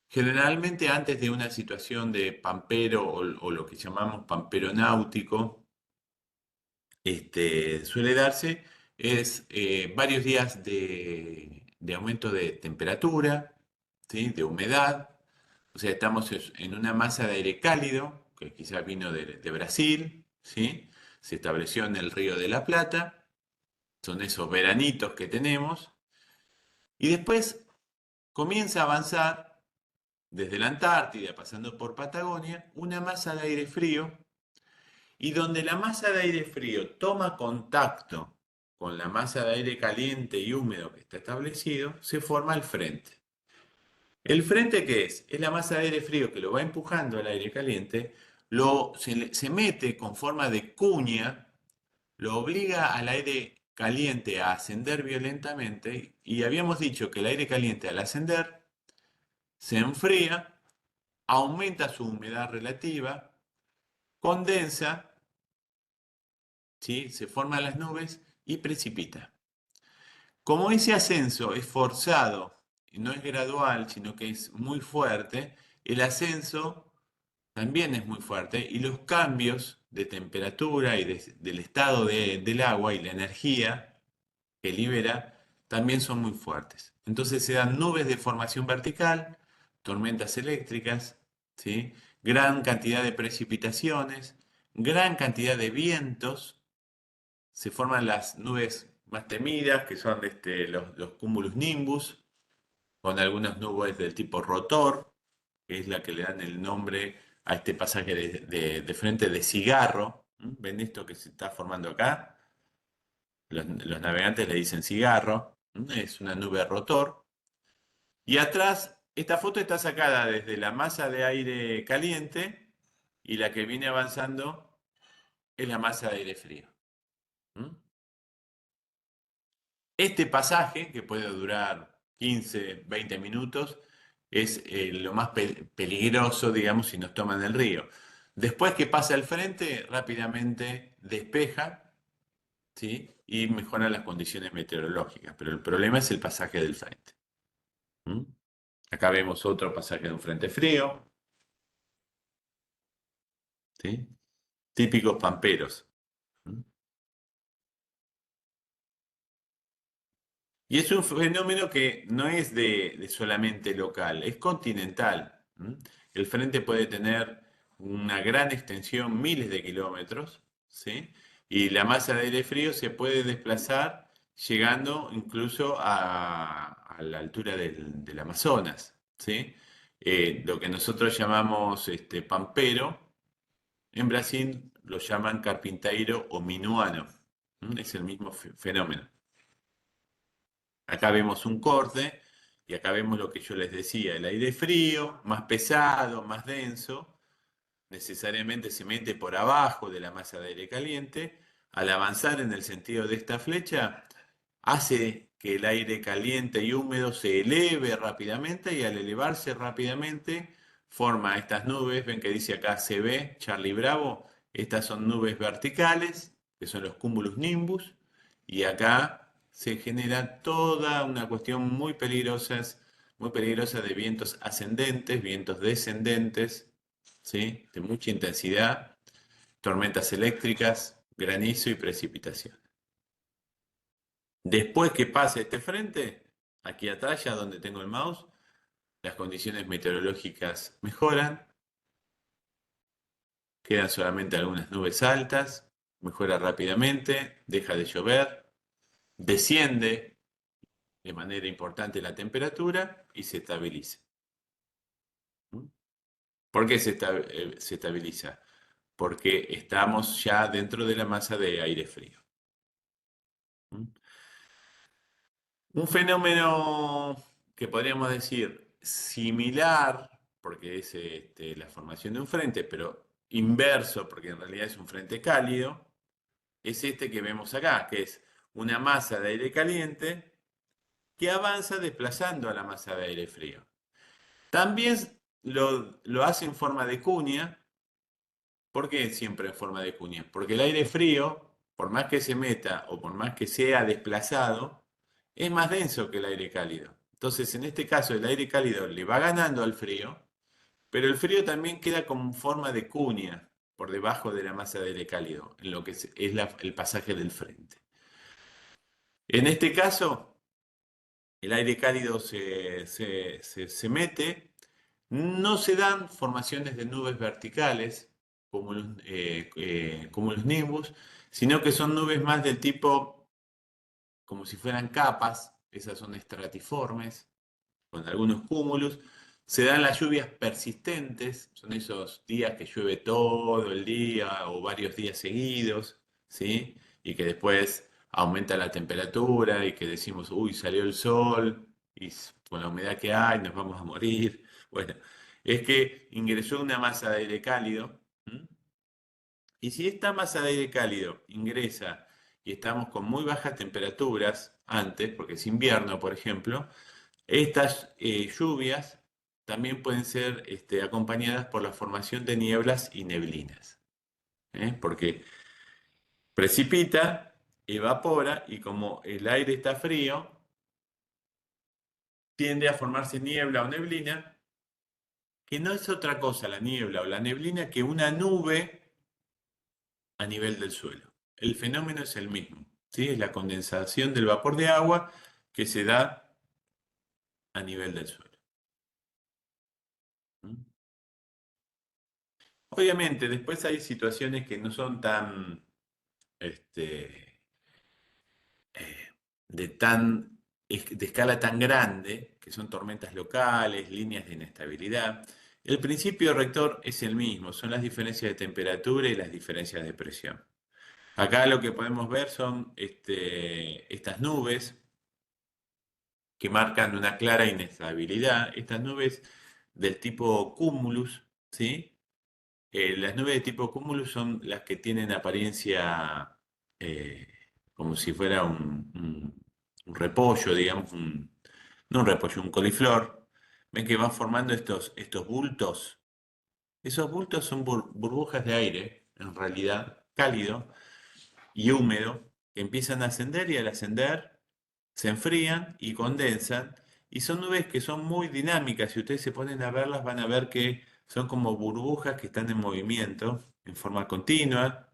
[SPEAKER 1] Generalmente antes de una situación de pampero o lo que llamamos pampero náutico, suele darse es varios días de aumento de temperatura, ¿sí? De humedad. O sea, estamos en una masa de aire cálido, que quizás vino de Brasil, ¿sí? Se estableció en el Río de la Plata, son esos veranitos que tenemos, y después comienza a avanzar desde la Antártida, pasando por Patagonia, una masa de aire frío, y donde la masa de aire frío toma contacto con la masa de aire caliente y húmedo que está establecido, se forma el frente. ¿El frente qué es? Es la masa de aire frío que lo va empujando al aire caliente, se mete con forma de cuña, lo obliga al aire caliente a ascender violentamente y habíamos dicho que el aire caliente al ascender se enfría, aumenta su humedad relativa, condensa, ¿sí? Se forman las nubes y precipita. Como ese ascenso es forzado, y no es gradual, sino que es muy fuerte, el ascenso también es muy fuerte y los cambios de temperatura y del estado del agua y la energía que libera también son muy fuertes. Entonces se dan nubes de formación vertical, tormentas eléctricas, ¿sí? Gran cantidad de precipitaciones, gran cantidad de vientos, se forman las nubes más temidas, que son los cumulus nimbus, con algunas nubes del tipo rotor, que es la que le dan el nombre a este pasaje de frente de cigarro. ¿Ven esto que se está formando acá? Los navegantes le dicen cigarro. Es una nube rotor. Y atrás, esta foto está sacada desde la masa de aire caliente y la que viene avanzando es la masa de aire frío. ¿Mm? Este pasaje, que puede durar 15, 20 minutos, es lo más peligroso, digamos, si nos toman el río. Después que pasa al frente, rápidamente despeja, ¿sí? Y mejora las condiciones meteorológicas. Pero el problema es el pasaje del frente. ¿Mm? Acá vemos otro pasaje de un frente frío, ¿sí? Típicos pamperos. ¿Mm? Y es un fenómeno que no es de solamente local, es continental. ¿M? El frente puede tener una gran extensión, miles de kilómetros, ¿sí? Y la masa de aire frío se puede desplazar llegando incluso a la altura del Amazonas, ¿sí? Lo que nosotros llamamos pampero, en Brasil lo llaman carpinteiro o minuano. ¿M? Es el mismo fenómeno. Acá vemos un corte y acá vemos lo que yo les decía, el aire frío, más pesado, más denso, necesariamente se mete por abajo de la masa de aire caliente. Al avanzar en el sentido de esta flecha, hace que el aire caliente y húmedo se eleve rápidamente y al elevarse rápidamente forma estas nubes, ven que dice acá CB, Charlie Bravo, estas son nubes verticales, que son los cumulus nimbus, y acá se genera toda una cuestión muy peligrosa de vientos ascendentes, vientos descendentes, ¿sí? De mucha intensidad, tormentas eléctricas, granizo y precipitación. Después que pase este frente, aquí atrás, ya donde tengo el mouse, las condiciones meteorológicas mejoran, quedan solamente algunas nubes altas, mejora rápidamente, deja de llover, desciende de manera importante la temperatura y se estabiliza. ¿Mm? ¿Por qué se estabiliza? Porque estamos ya dentro de la masa de aire frío. ¿Mm? Un fenómeno que podríamos decir similar, porque es la formación de un frente, pero inverso, porque en realidad es un frente cálido, es este que vemos acá, que es una masa de aire caliente que avanza desplazando a la masa de aire frío. También lo hace en forma de cuña. ¿Por qué siempre en forma de cuña? Porque el aire frío, por más que se meta o por más que sea desplazado, es más denso que el aire cálido. Entonces, en este caso, el aire cálido le va ganando al frío, pero el frío también queda como forma de cuña por debajo de la masa de aire cálido, en lo que es el pasaje del frente. En este caso, el aire cálido se mete, no se dan formaciones de nubes verticales como los nimbus, sino que son nubes más del tipo como si fueran capas, esas son estratiformes, con algunos cúmulos. Se dan las lluvias persistentes, son esos días que llueve todo el día o varios días seguidos, ¿sí? Y que después aumenta la temperatura y que decimos, uy, salió el sol, y con la humedad que hay nos vamos a morir. Bueno, es que ingresó una masa de aire cálido. ¿M? Y si esta masa de aire cálido ingresa y estamos con muy bajas temperaturas antes, porque es invierno, por ejemplo, estas lluvias también pueden ser acompañadas por la formación de nieblas y neblinas. Porque precipita, evapora y como el aire está frío, tiende a formarse niebla o neblina, que no es otra cosa la niebla o la neblina que una nube a nivel del suelo. El fenómeno es el mismo, ¿sí? Es la condensación del vapor de agua que se da a nivel del suelo. ¿Mm? Obviamente, después hay situaciones que no son tan, este, eh, de tan, de escala tan grande, que son tormentas locales, líneas de inestabilidad. El principio rector es el mismo, son las diferencias de temperatura y las diferencias de presión. Acá lo que podemos ver son estas nubes que marcan una clara inestabilidad. Estas nubes del tipo cumulus, ¿sí? Las nubes de tipo cumulus son las que tienen apariencia eh, como si fuera un repollo, digamos, no un repollo, un coliflor. Ven que van formando estos bultos. Esos bultos son burbujas de aire, en realidad, cálido y húmedo, que empiezan a ascender y al ascender se enfrían y condensan. Y son nubes que son muy dinámicas. Si ustedes se ponen a verlas, van a ver que son como burbujas que están en movimiento en forma continua.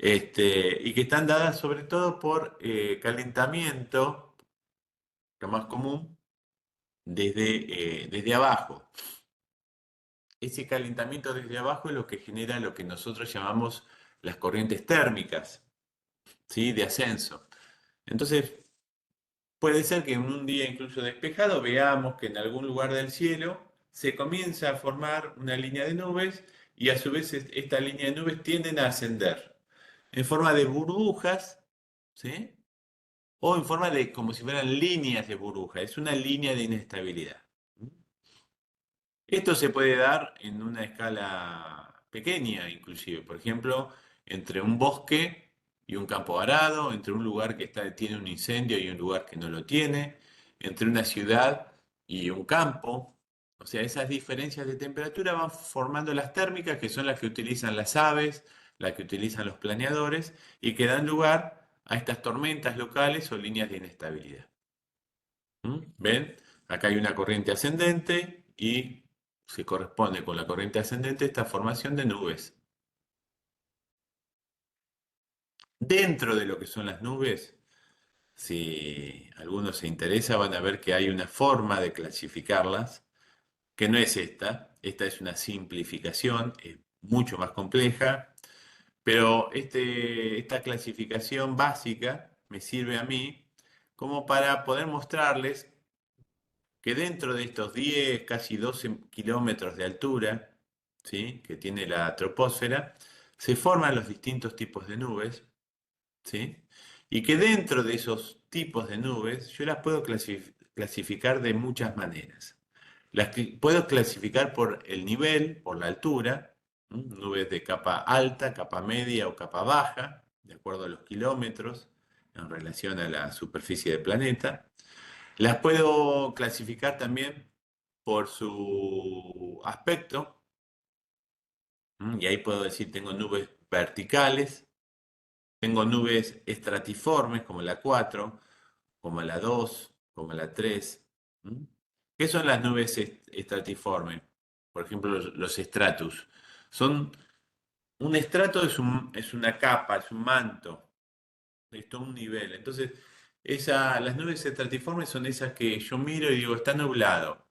[SPEAKER 1] Y que están dadas sobre todo por calentamiento, lo más común, desde abajo. Ese calentamiento desde abajo es lo que genera lo que nosotros llamamos las corrientes térmicas, ¿sí? De ascenso. Entonces, puede ser que en un día incluso despejado veamos que en algún lugar del cielo se comienza a formar una línea de nubes y a su vez esta línea de nubes tienden a ascender en forma de burbujas, ¿sí? O en forma de como si fueran líneas de burbuja. Es una línea de inestabilidad. Esto se puede dar en una escala pequeña, inclusive, por ejemplo, entre un bosque y un campo arado, entre un lugar que tiene un incendio y un lugar que no lo tiene, entre una ciudad y un campo. O sea, esas diferencias de temperatura van formando las térmicas, que son las que utilizan las aves, las que utilizan los planeadores, y que dan lugar a estas tormentas locales o líneas de inestabilidad. ¿Ven? Acá hay una corriente ascendente y se corresponde con la corriente ascendente esta formación de nubes. Dentro de lo que son las nubes, si alguno se interesa, van a ver que hay una forma de clasificarlas, que no es esta. Esta es una simplificación, es mucho más compleja, pero esta clasificación básica me sirve a mí como para poder mostrarles que dentro de estos 10, casi 12 kilómetros de altura, ¿sí? Que tiene la troposfera, se forman los distintos tipos de nubes, ¿sí? Y que dentro de esos tipos de nubes yo las puedo clasificar de muchas maneras. Puedo clasificar por el nivel, por la altura, nubes de capa alta, capa media o capa baja, de acuerdo a los kilómetros en relación a la superficie del planeta. Las puedo clasificar también por su aspecto, y ahí puedo decir, tengo nubes verticales, tengo nubes estratiformes como la 4, como la 2, como la 3. ¿M? ¿Qué son las nubes estratiformes? Por ejemplo, los estratus. Son, un estrato es una capa, es un manto, es todo un nivel. Entonces, las nubes estratiformes son esas que yo miro y digo, está nublado.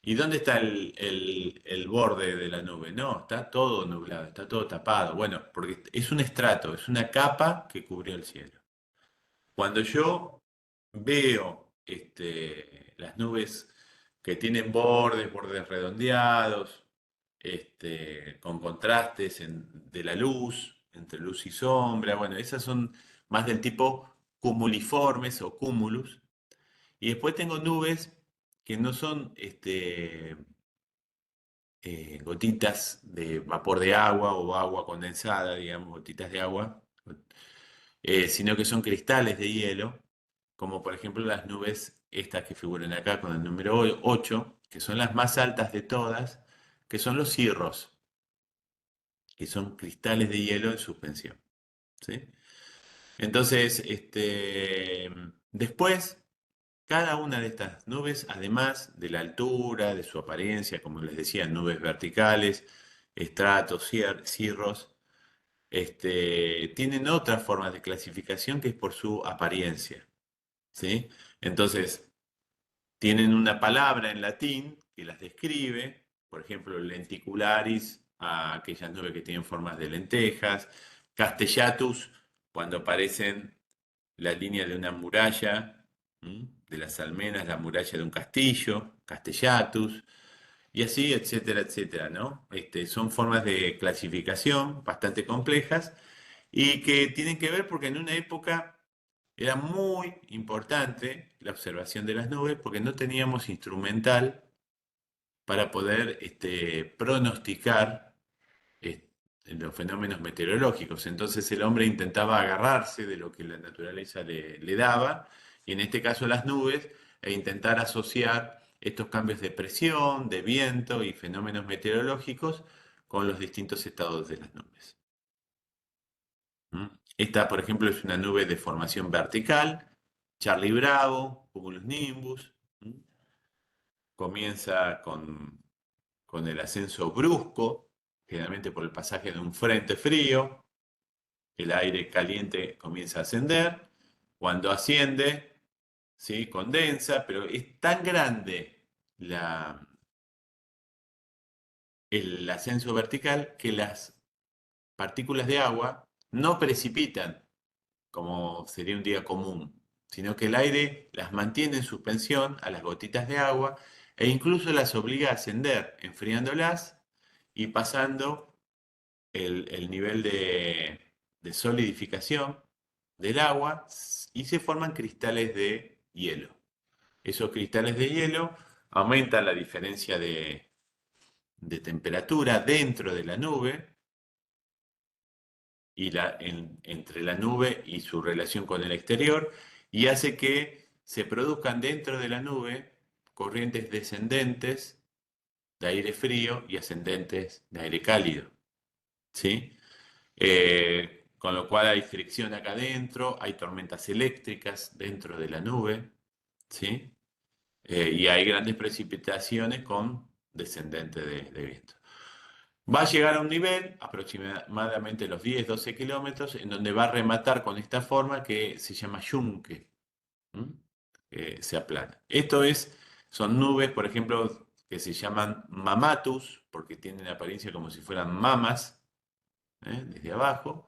[SPEAKER 1] ¿Y dónde está el borde de la nube? No, está todo nublado, está todo tapado. Bueno, porque es un estrato, es una capa que cubrió el cielo. Cuando yo veo las nubes que tienen bordes redondeados, con contrastes de la luz, entre luz y sombra, bueno, esas son más del tipo cumuliformes o cúmulus. Y después tengo nubes que no son gotitas de vapor de agua o agua condensada, digamos, gotitas de agua, sino que son cristales de hielo, como por ejemplo las nubes estas que figuran acá con el número 8, que son las más altas de todas, que son los cirros, que son cristales de hielo en suspensión. ¿Sí? Entonces, después, cada una de estas nubes, además de la altura, de su apariencia, como les decía, nubes verticales, estratos, cirros, tienen otras formas de clasificación que es por su apariencia, ¿sí? Entonces, tienen una palabra en latín que las describe, por ejemplo, lenticularis, a aquellas nubes que tienen formas de lentejas, castellatus, cuando aparecen la línea de una muralla, de las almenas, la muralla de un castillo, castellatus, y así, etcétera, etcétera, ¿no? Son formas de clasificación bastante complejas y que tienen que ver porque en una época era muy importante la observación de las nubes porque no teníamos instrumental para poder pronosticar los fenómenos meteorológicos. Entonces el hombre intentaba agarrarse de lo que la naturaleza le daba, y en este caso las nubes, e intentar asociar estos cambios de presión, de viento y fenómenos meteorológicos con los distintos estados de las nubes. ¿Mm? Esta, por ejemplo, es una nube de formación vertical, Charlie Bravo, Cumulus Nimbus. ¿Mm? Comienza con el ascenso brusco, generalmente por el pasaje de un frente frío. El aire caliente comienza a ascender. Cuando asciende, ¿sí? Condensa, pero es tan grande la- el ascenso vertical que las partículas de agua no precipitan como sería un día común, sino que el aire las mantiene en suspensión a las gotitas de agua e incluso las obliga a ascender, enfriándolas y pasando el nivel de solidificación del agua y se forman cristales de hielo. Esos cristales de hielo aumentan la diferencia de temperatura dentro de la nube y entre la nube y su relación con el exterior, y hace que se produzcan dentro de la nube corrientes descendentes de aire frío y ascendentes de aire cálido, ¿sí? Con lo cual hay fricción acá adentro, hay tormentas eléctricas dentro de la nube, ¿sí? Y hay grandes precipitaciones con descendente de viento. Va a llegar a un nivel, aproximadamente los 10-12 kilómetros, en donde va a rematar con esta forma que se llama yunque, ¿m? Se aplana. Son nubes, por ejemplo, que se llaman mamatus, porque tienen apariencia como si fueran mamas, desde abajo,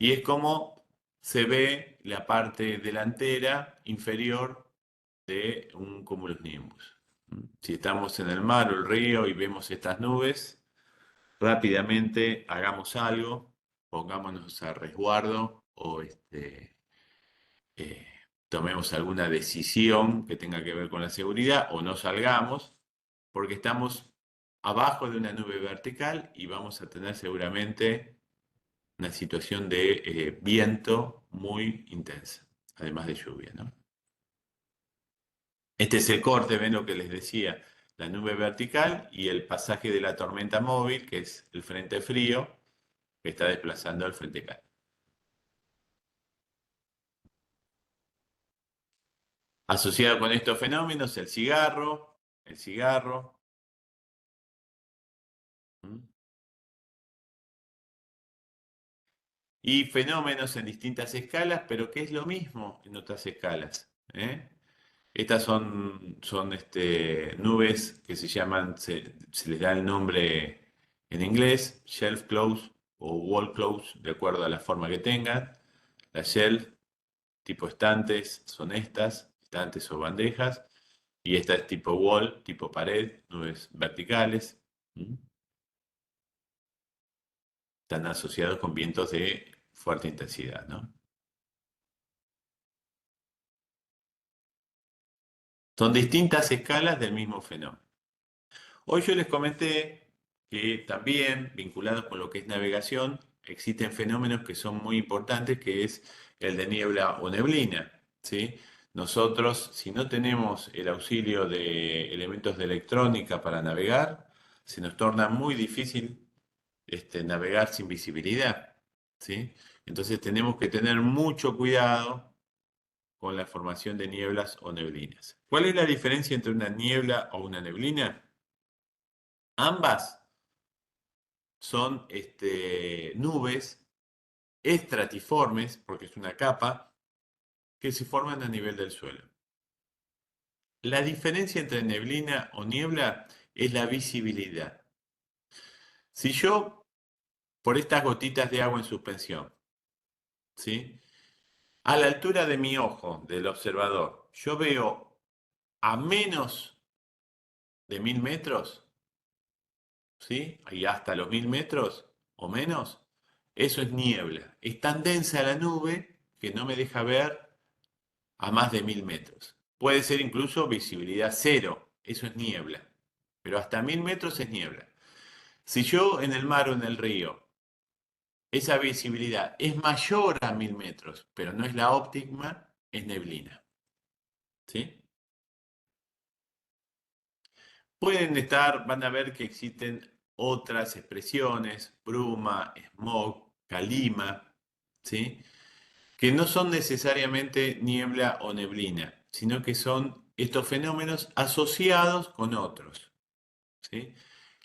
[SPEAKER 1] y es como se ve la parte delantera inferior de un cumulus nimbus. Si estamos en el mar o el río y vemos estas nubes, rápidamente hagamos algo, pongámonos a resguardo o eh, tomemos alguna decisión que tenga que ver con la seguridad o no salgamos, porque estamos abajo de una nube vertical y vamos a tener seguramente una situación de viento muy intensa, además de lluvia, ¿no? Este es el corte, ven lo que les decía, la nube vertical y el pasaje de la tormenta móvil, que es el frente frío, que está desplazando al frente cálido. Asociado con estos fenómenos, el cigarro, ¿m? Y fenómenos en distintas escalas, pero que es lo mismo en otras escalas, ¿eh? Estas son nubes que se les da el nombre en inglés, shelf clouds o wall clouds, de acuerdo a la forma que tengan. La shelf, tipo estantes, son estas, estantes o bandejas, y esta es tipo wall, tipo pared, nubes verticales. ¿M? Están asociados con vientos de fuerte intensidad, ¿no? Son distintas escalas del mismo fenómeno. Hoy yo les comenté que también, vinculados con lo que es navegación, existen fenómenos que son muy importantes, que es el de niebla o neblina, ¿sí? Nosotros, si no tenemos el auxilio de elementos de electrónica para navegar, se nos torna muy difícil navegar sin visibilidad, ¿sí? Entonces tenemos que tener mucho cuidado con la formación de nieblas o neblinas. ¿Cuál es la diferencia entre una niebla o una neblina? Ambas son nubes estratiformes, porque es una capa, que se forman a nivel del suelo. La diferencia entre neblina o niebla es la visibilidad. Si yo, por estas gotitas de agua en suspensión, ¿sí? A la altura de mi ojo, del observador, yo veo a menos de 1000 metros, ¿sí? Y hasta los 1000 metros o menos, eso es niebla. Es tan densa la nube que no me deja ver a más de 1000 metros. Puede ser incluso visibilidad cero, eso es niebla. Pero hasta 1000 metros es niebla. Si yo en el mar o en el río, esa visibilidad es mayor a 1000 metros, pero no es la óptima, es neblina. ¿Sí? Pueden estar, van a ver que existen otras expresiones, bruma, smog, calima, ¿sí? Que no son necesariamente niebla o neblina, sino que son estos fenómenos asociados con otros, ¿sí?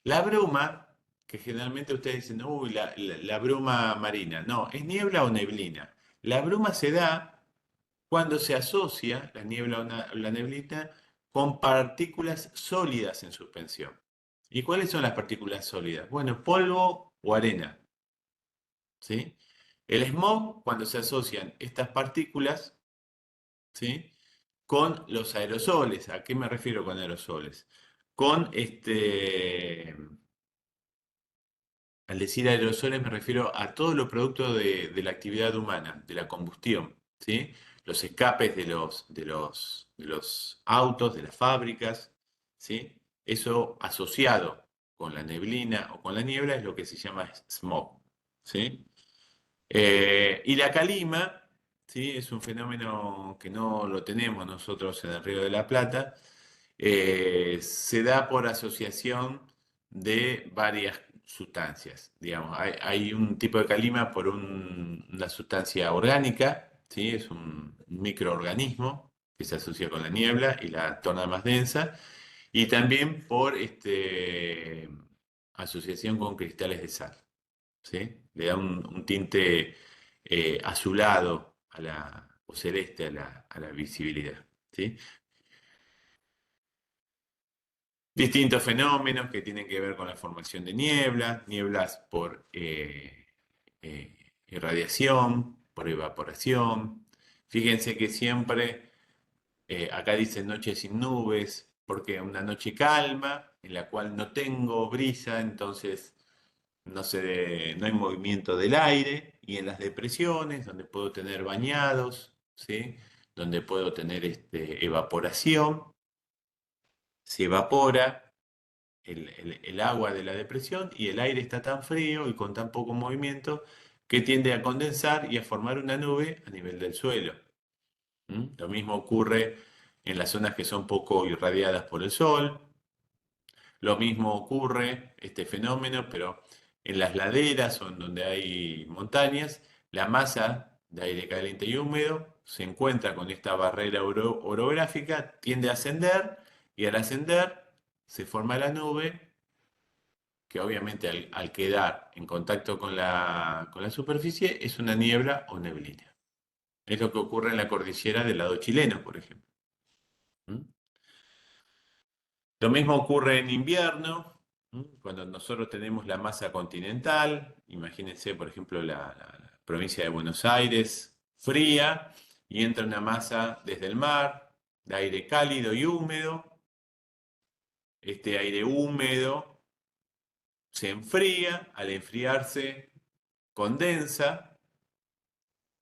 [SPEAKER 1] La bruma, que generalmente ustedes dicen, uy, la bruma marina, no, ¿es niebla o neblina? La bruma se da cuando se asocia la niebla o la neblina con partículas sólidas en suspensión. ¿Y cuáles son las partículas sólidas? Bueno, polvo o arena, ¿sí? El smog, cuando se asocian estas partículas, ¿sí? Con los aerosoles. ¿A qué me refiero con aerosoles? Con al decir aerosoles me refiero a todo lo producto de la actividad humana, de la combustión, ¿sí? Los escapes de los autos, de las fábricas, ¿sí? Eso asociado con la neblina o con la niebla es lo que se llama smog, ¿sí? Y la calima, ¿sí? Es un fenómeno que no lo tenemos nosotros en el Río de la Plata. Se da por asociación de varias sustancias. Digamos, hay un tipo de calima por una sustancia orgánica, ¿sí? Es un microorganismo que se asocia con la niebla y la torna más densa, y también por asociación con cristales de sal. ¿Sí? Le da un tinte azulado o celeste a la visibilidad. ¿Sí? Distintos fenómenos que tienen que ver con la formación de nieblas, nieblas por irradiación, por evaporación. Fíjense que siempre, acá dice noche sin nubes, porque una noche calma, en la cual no tengo brisa, entonces no hay movimiento del aire, y en las depresiones, donde puedo tener bañados, ¿sí? Donde puedo tener evaporación, se evapora el agua de la depresión y el aire está tan frío y con tan poco movimiento que tiende a condensar y a formar una nube a nivel del suelo. ¿Mm? Lo mismo ocurre en las zonas que son poco irradiadas por el sol. Lo mismo ocurre, este fenómeno, pero en las laderas o en donde hay montañas, la masa de aire caliente y húmedo se encuentra con esta barrera orográfica, tiende a ascender y al ascender se forma la nube que obviamente al quedar en contacto con la superficie es una niebla o neblina. Es lo que ocurre en la cordillera del lado chileno, por ejemplo. ¿Mm? Lo mismo ocurre en invierno, cuando nosotros tenemos la masa continental. Imagínense, por ejemplo, la provincia de Buenos Aires, fría, y entra una masa desde el mar, de aire cálido y húmedo. Este aire húmedo se enfría, al enfriarse condensa,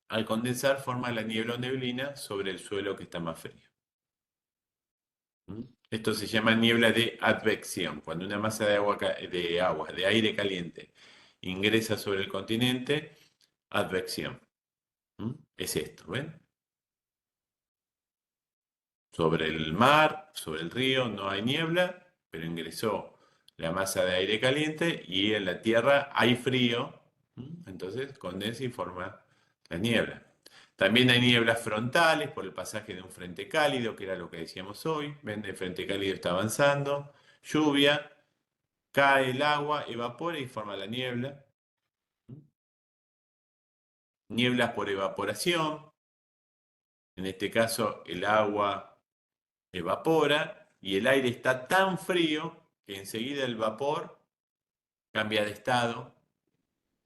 [SPEAKER 1] al condensar forma la niebla o neblina sobre el suelo que está más frío. ¿Mm? Esto se llama niebla de advección, cuando una masa de agua, de aire caliente ingresa sobre el continente, advección. ¿Mm? Es esto, ¿ven? Sobre el mar, sobre el río, no hay niebla, pero ingresó la masa de aire caliente y en la Tierra hay frío, entonces condensa y forma la niebla. También hay nieblas frontales por el pasaje de un frente cálido, que era lo que decíamos hoy. Ven, el frente cálido está avanzando, lluvia, cae el agua, evapora y forma la niebla. Nieblas por evaporación, en este caso el agua evapora y el aire está tan frío que enseguida el vapor cambia de estado,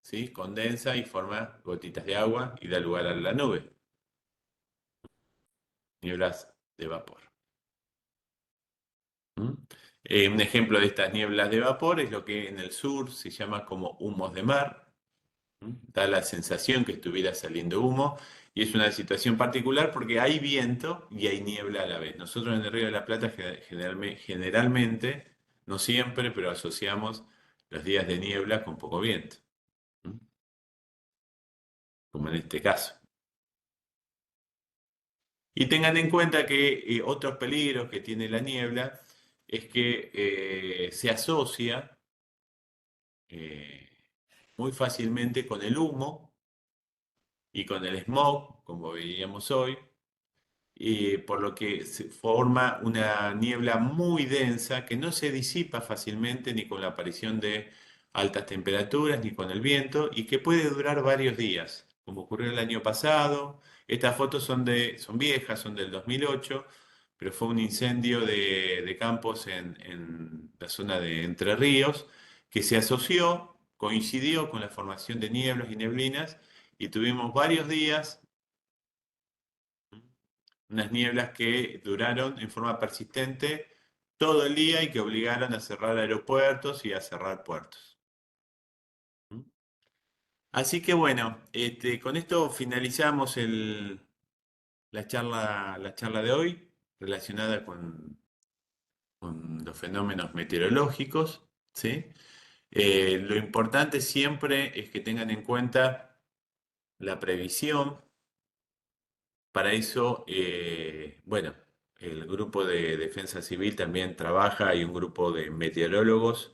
[SPEAKER 1] ¿sí? Condensa y forma gotitas de agua y da lugar a la nube, nieblas de vapor. ¿Mm? Un ejemplo de estas nieblas de vapor es lo que en el sur se llama como humos de mar. Da la sensación que estuviera saliendo humo y es una situación particular porque hay viento y hay niebla a la vez. Nosotros en el Río de la Plata generalmente, no siempre, pero asociamos los días de niebla con poco viento, ¿m? Como en este caso. Y tengan en cuenta que otros peligros que tiene la niebla es que se asocia eh, muy fácilmente con el humo y con el smog, como veíamos hoy, por lo que se forma una niebla muy densa que no se disipa fácilmente ni con la aparición de altas temperaturas ni con el viento y que puede durar varios días, como ocurrió el año pasado. Estas fotos son viejas, son del 2008, pero fue un incendio de campos en la zona de Entre Ríos que se asoció, coincidió con la formación de nieblas y neblinas y tuvimos varios días unas nieblas que duraron en forma persistente todo el día y que obligaron a cerrar aeropuertos y a cerrar puertos. ¿Mm? Así que bueno, con esto finalizamos la charla de hoy relacionada con los fenómenos meteorológicos, ¿sí? Lo importante siempre es que tengan en cuenta la previsión. Para eso, bueno, el grupo de defensa civil también trabaja, hay un grupo de meteorólogos.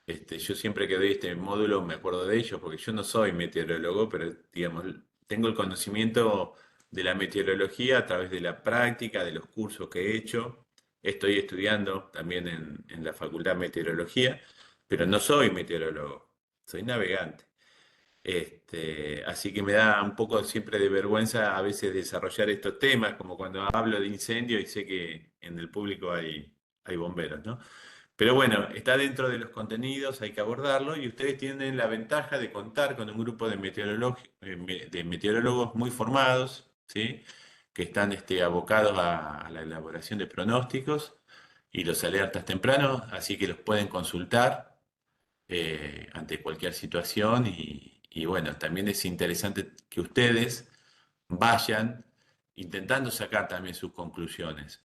[SPEAKER 1] Yo siempre que doy este módulo me acuerdo de ellos, porque yo no soy meteorólogo, pero digamos, tengo el conocimiento de la meteorología a través de la práctica, de los cursos que he hecho. Estoy estudiando también en la Facultad de Meteorología, pero no soy meteorólogo, soy navegante. Así que me da un poco siempre de vergüenza a veces desarrollar estos temas, como cuando hablo de incendio y sé que en el público hay bomberos, ¿no? Pero bueno, está dentro de los contenidos, hay que abordarlo y ustedes tienen la ventaja de contar con un grupo de meteorólogos muy formados, ¿sí? Que están abocados a la elaboración de pronósticos y los alertas tempranos, así que los pueden consultar ante cualquier situación y bueno, también es interesante que ustedes vayan intentando sacar también sus conclusiones.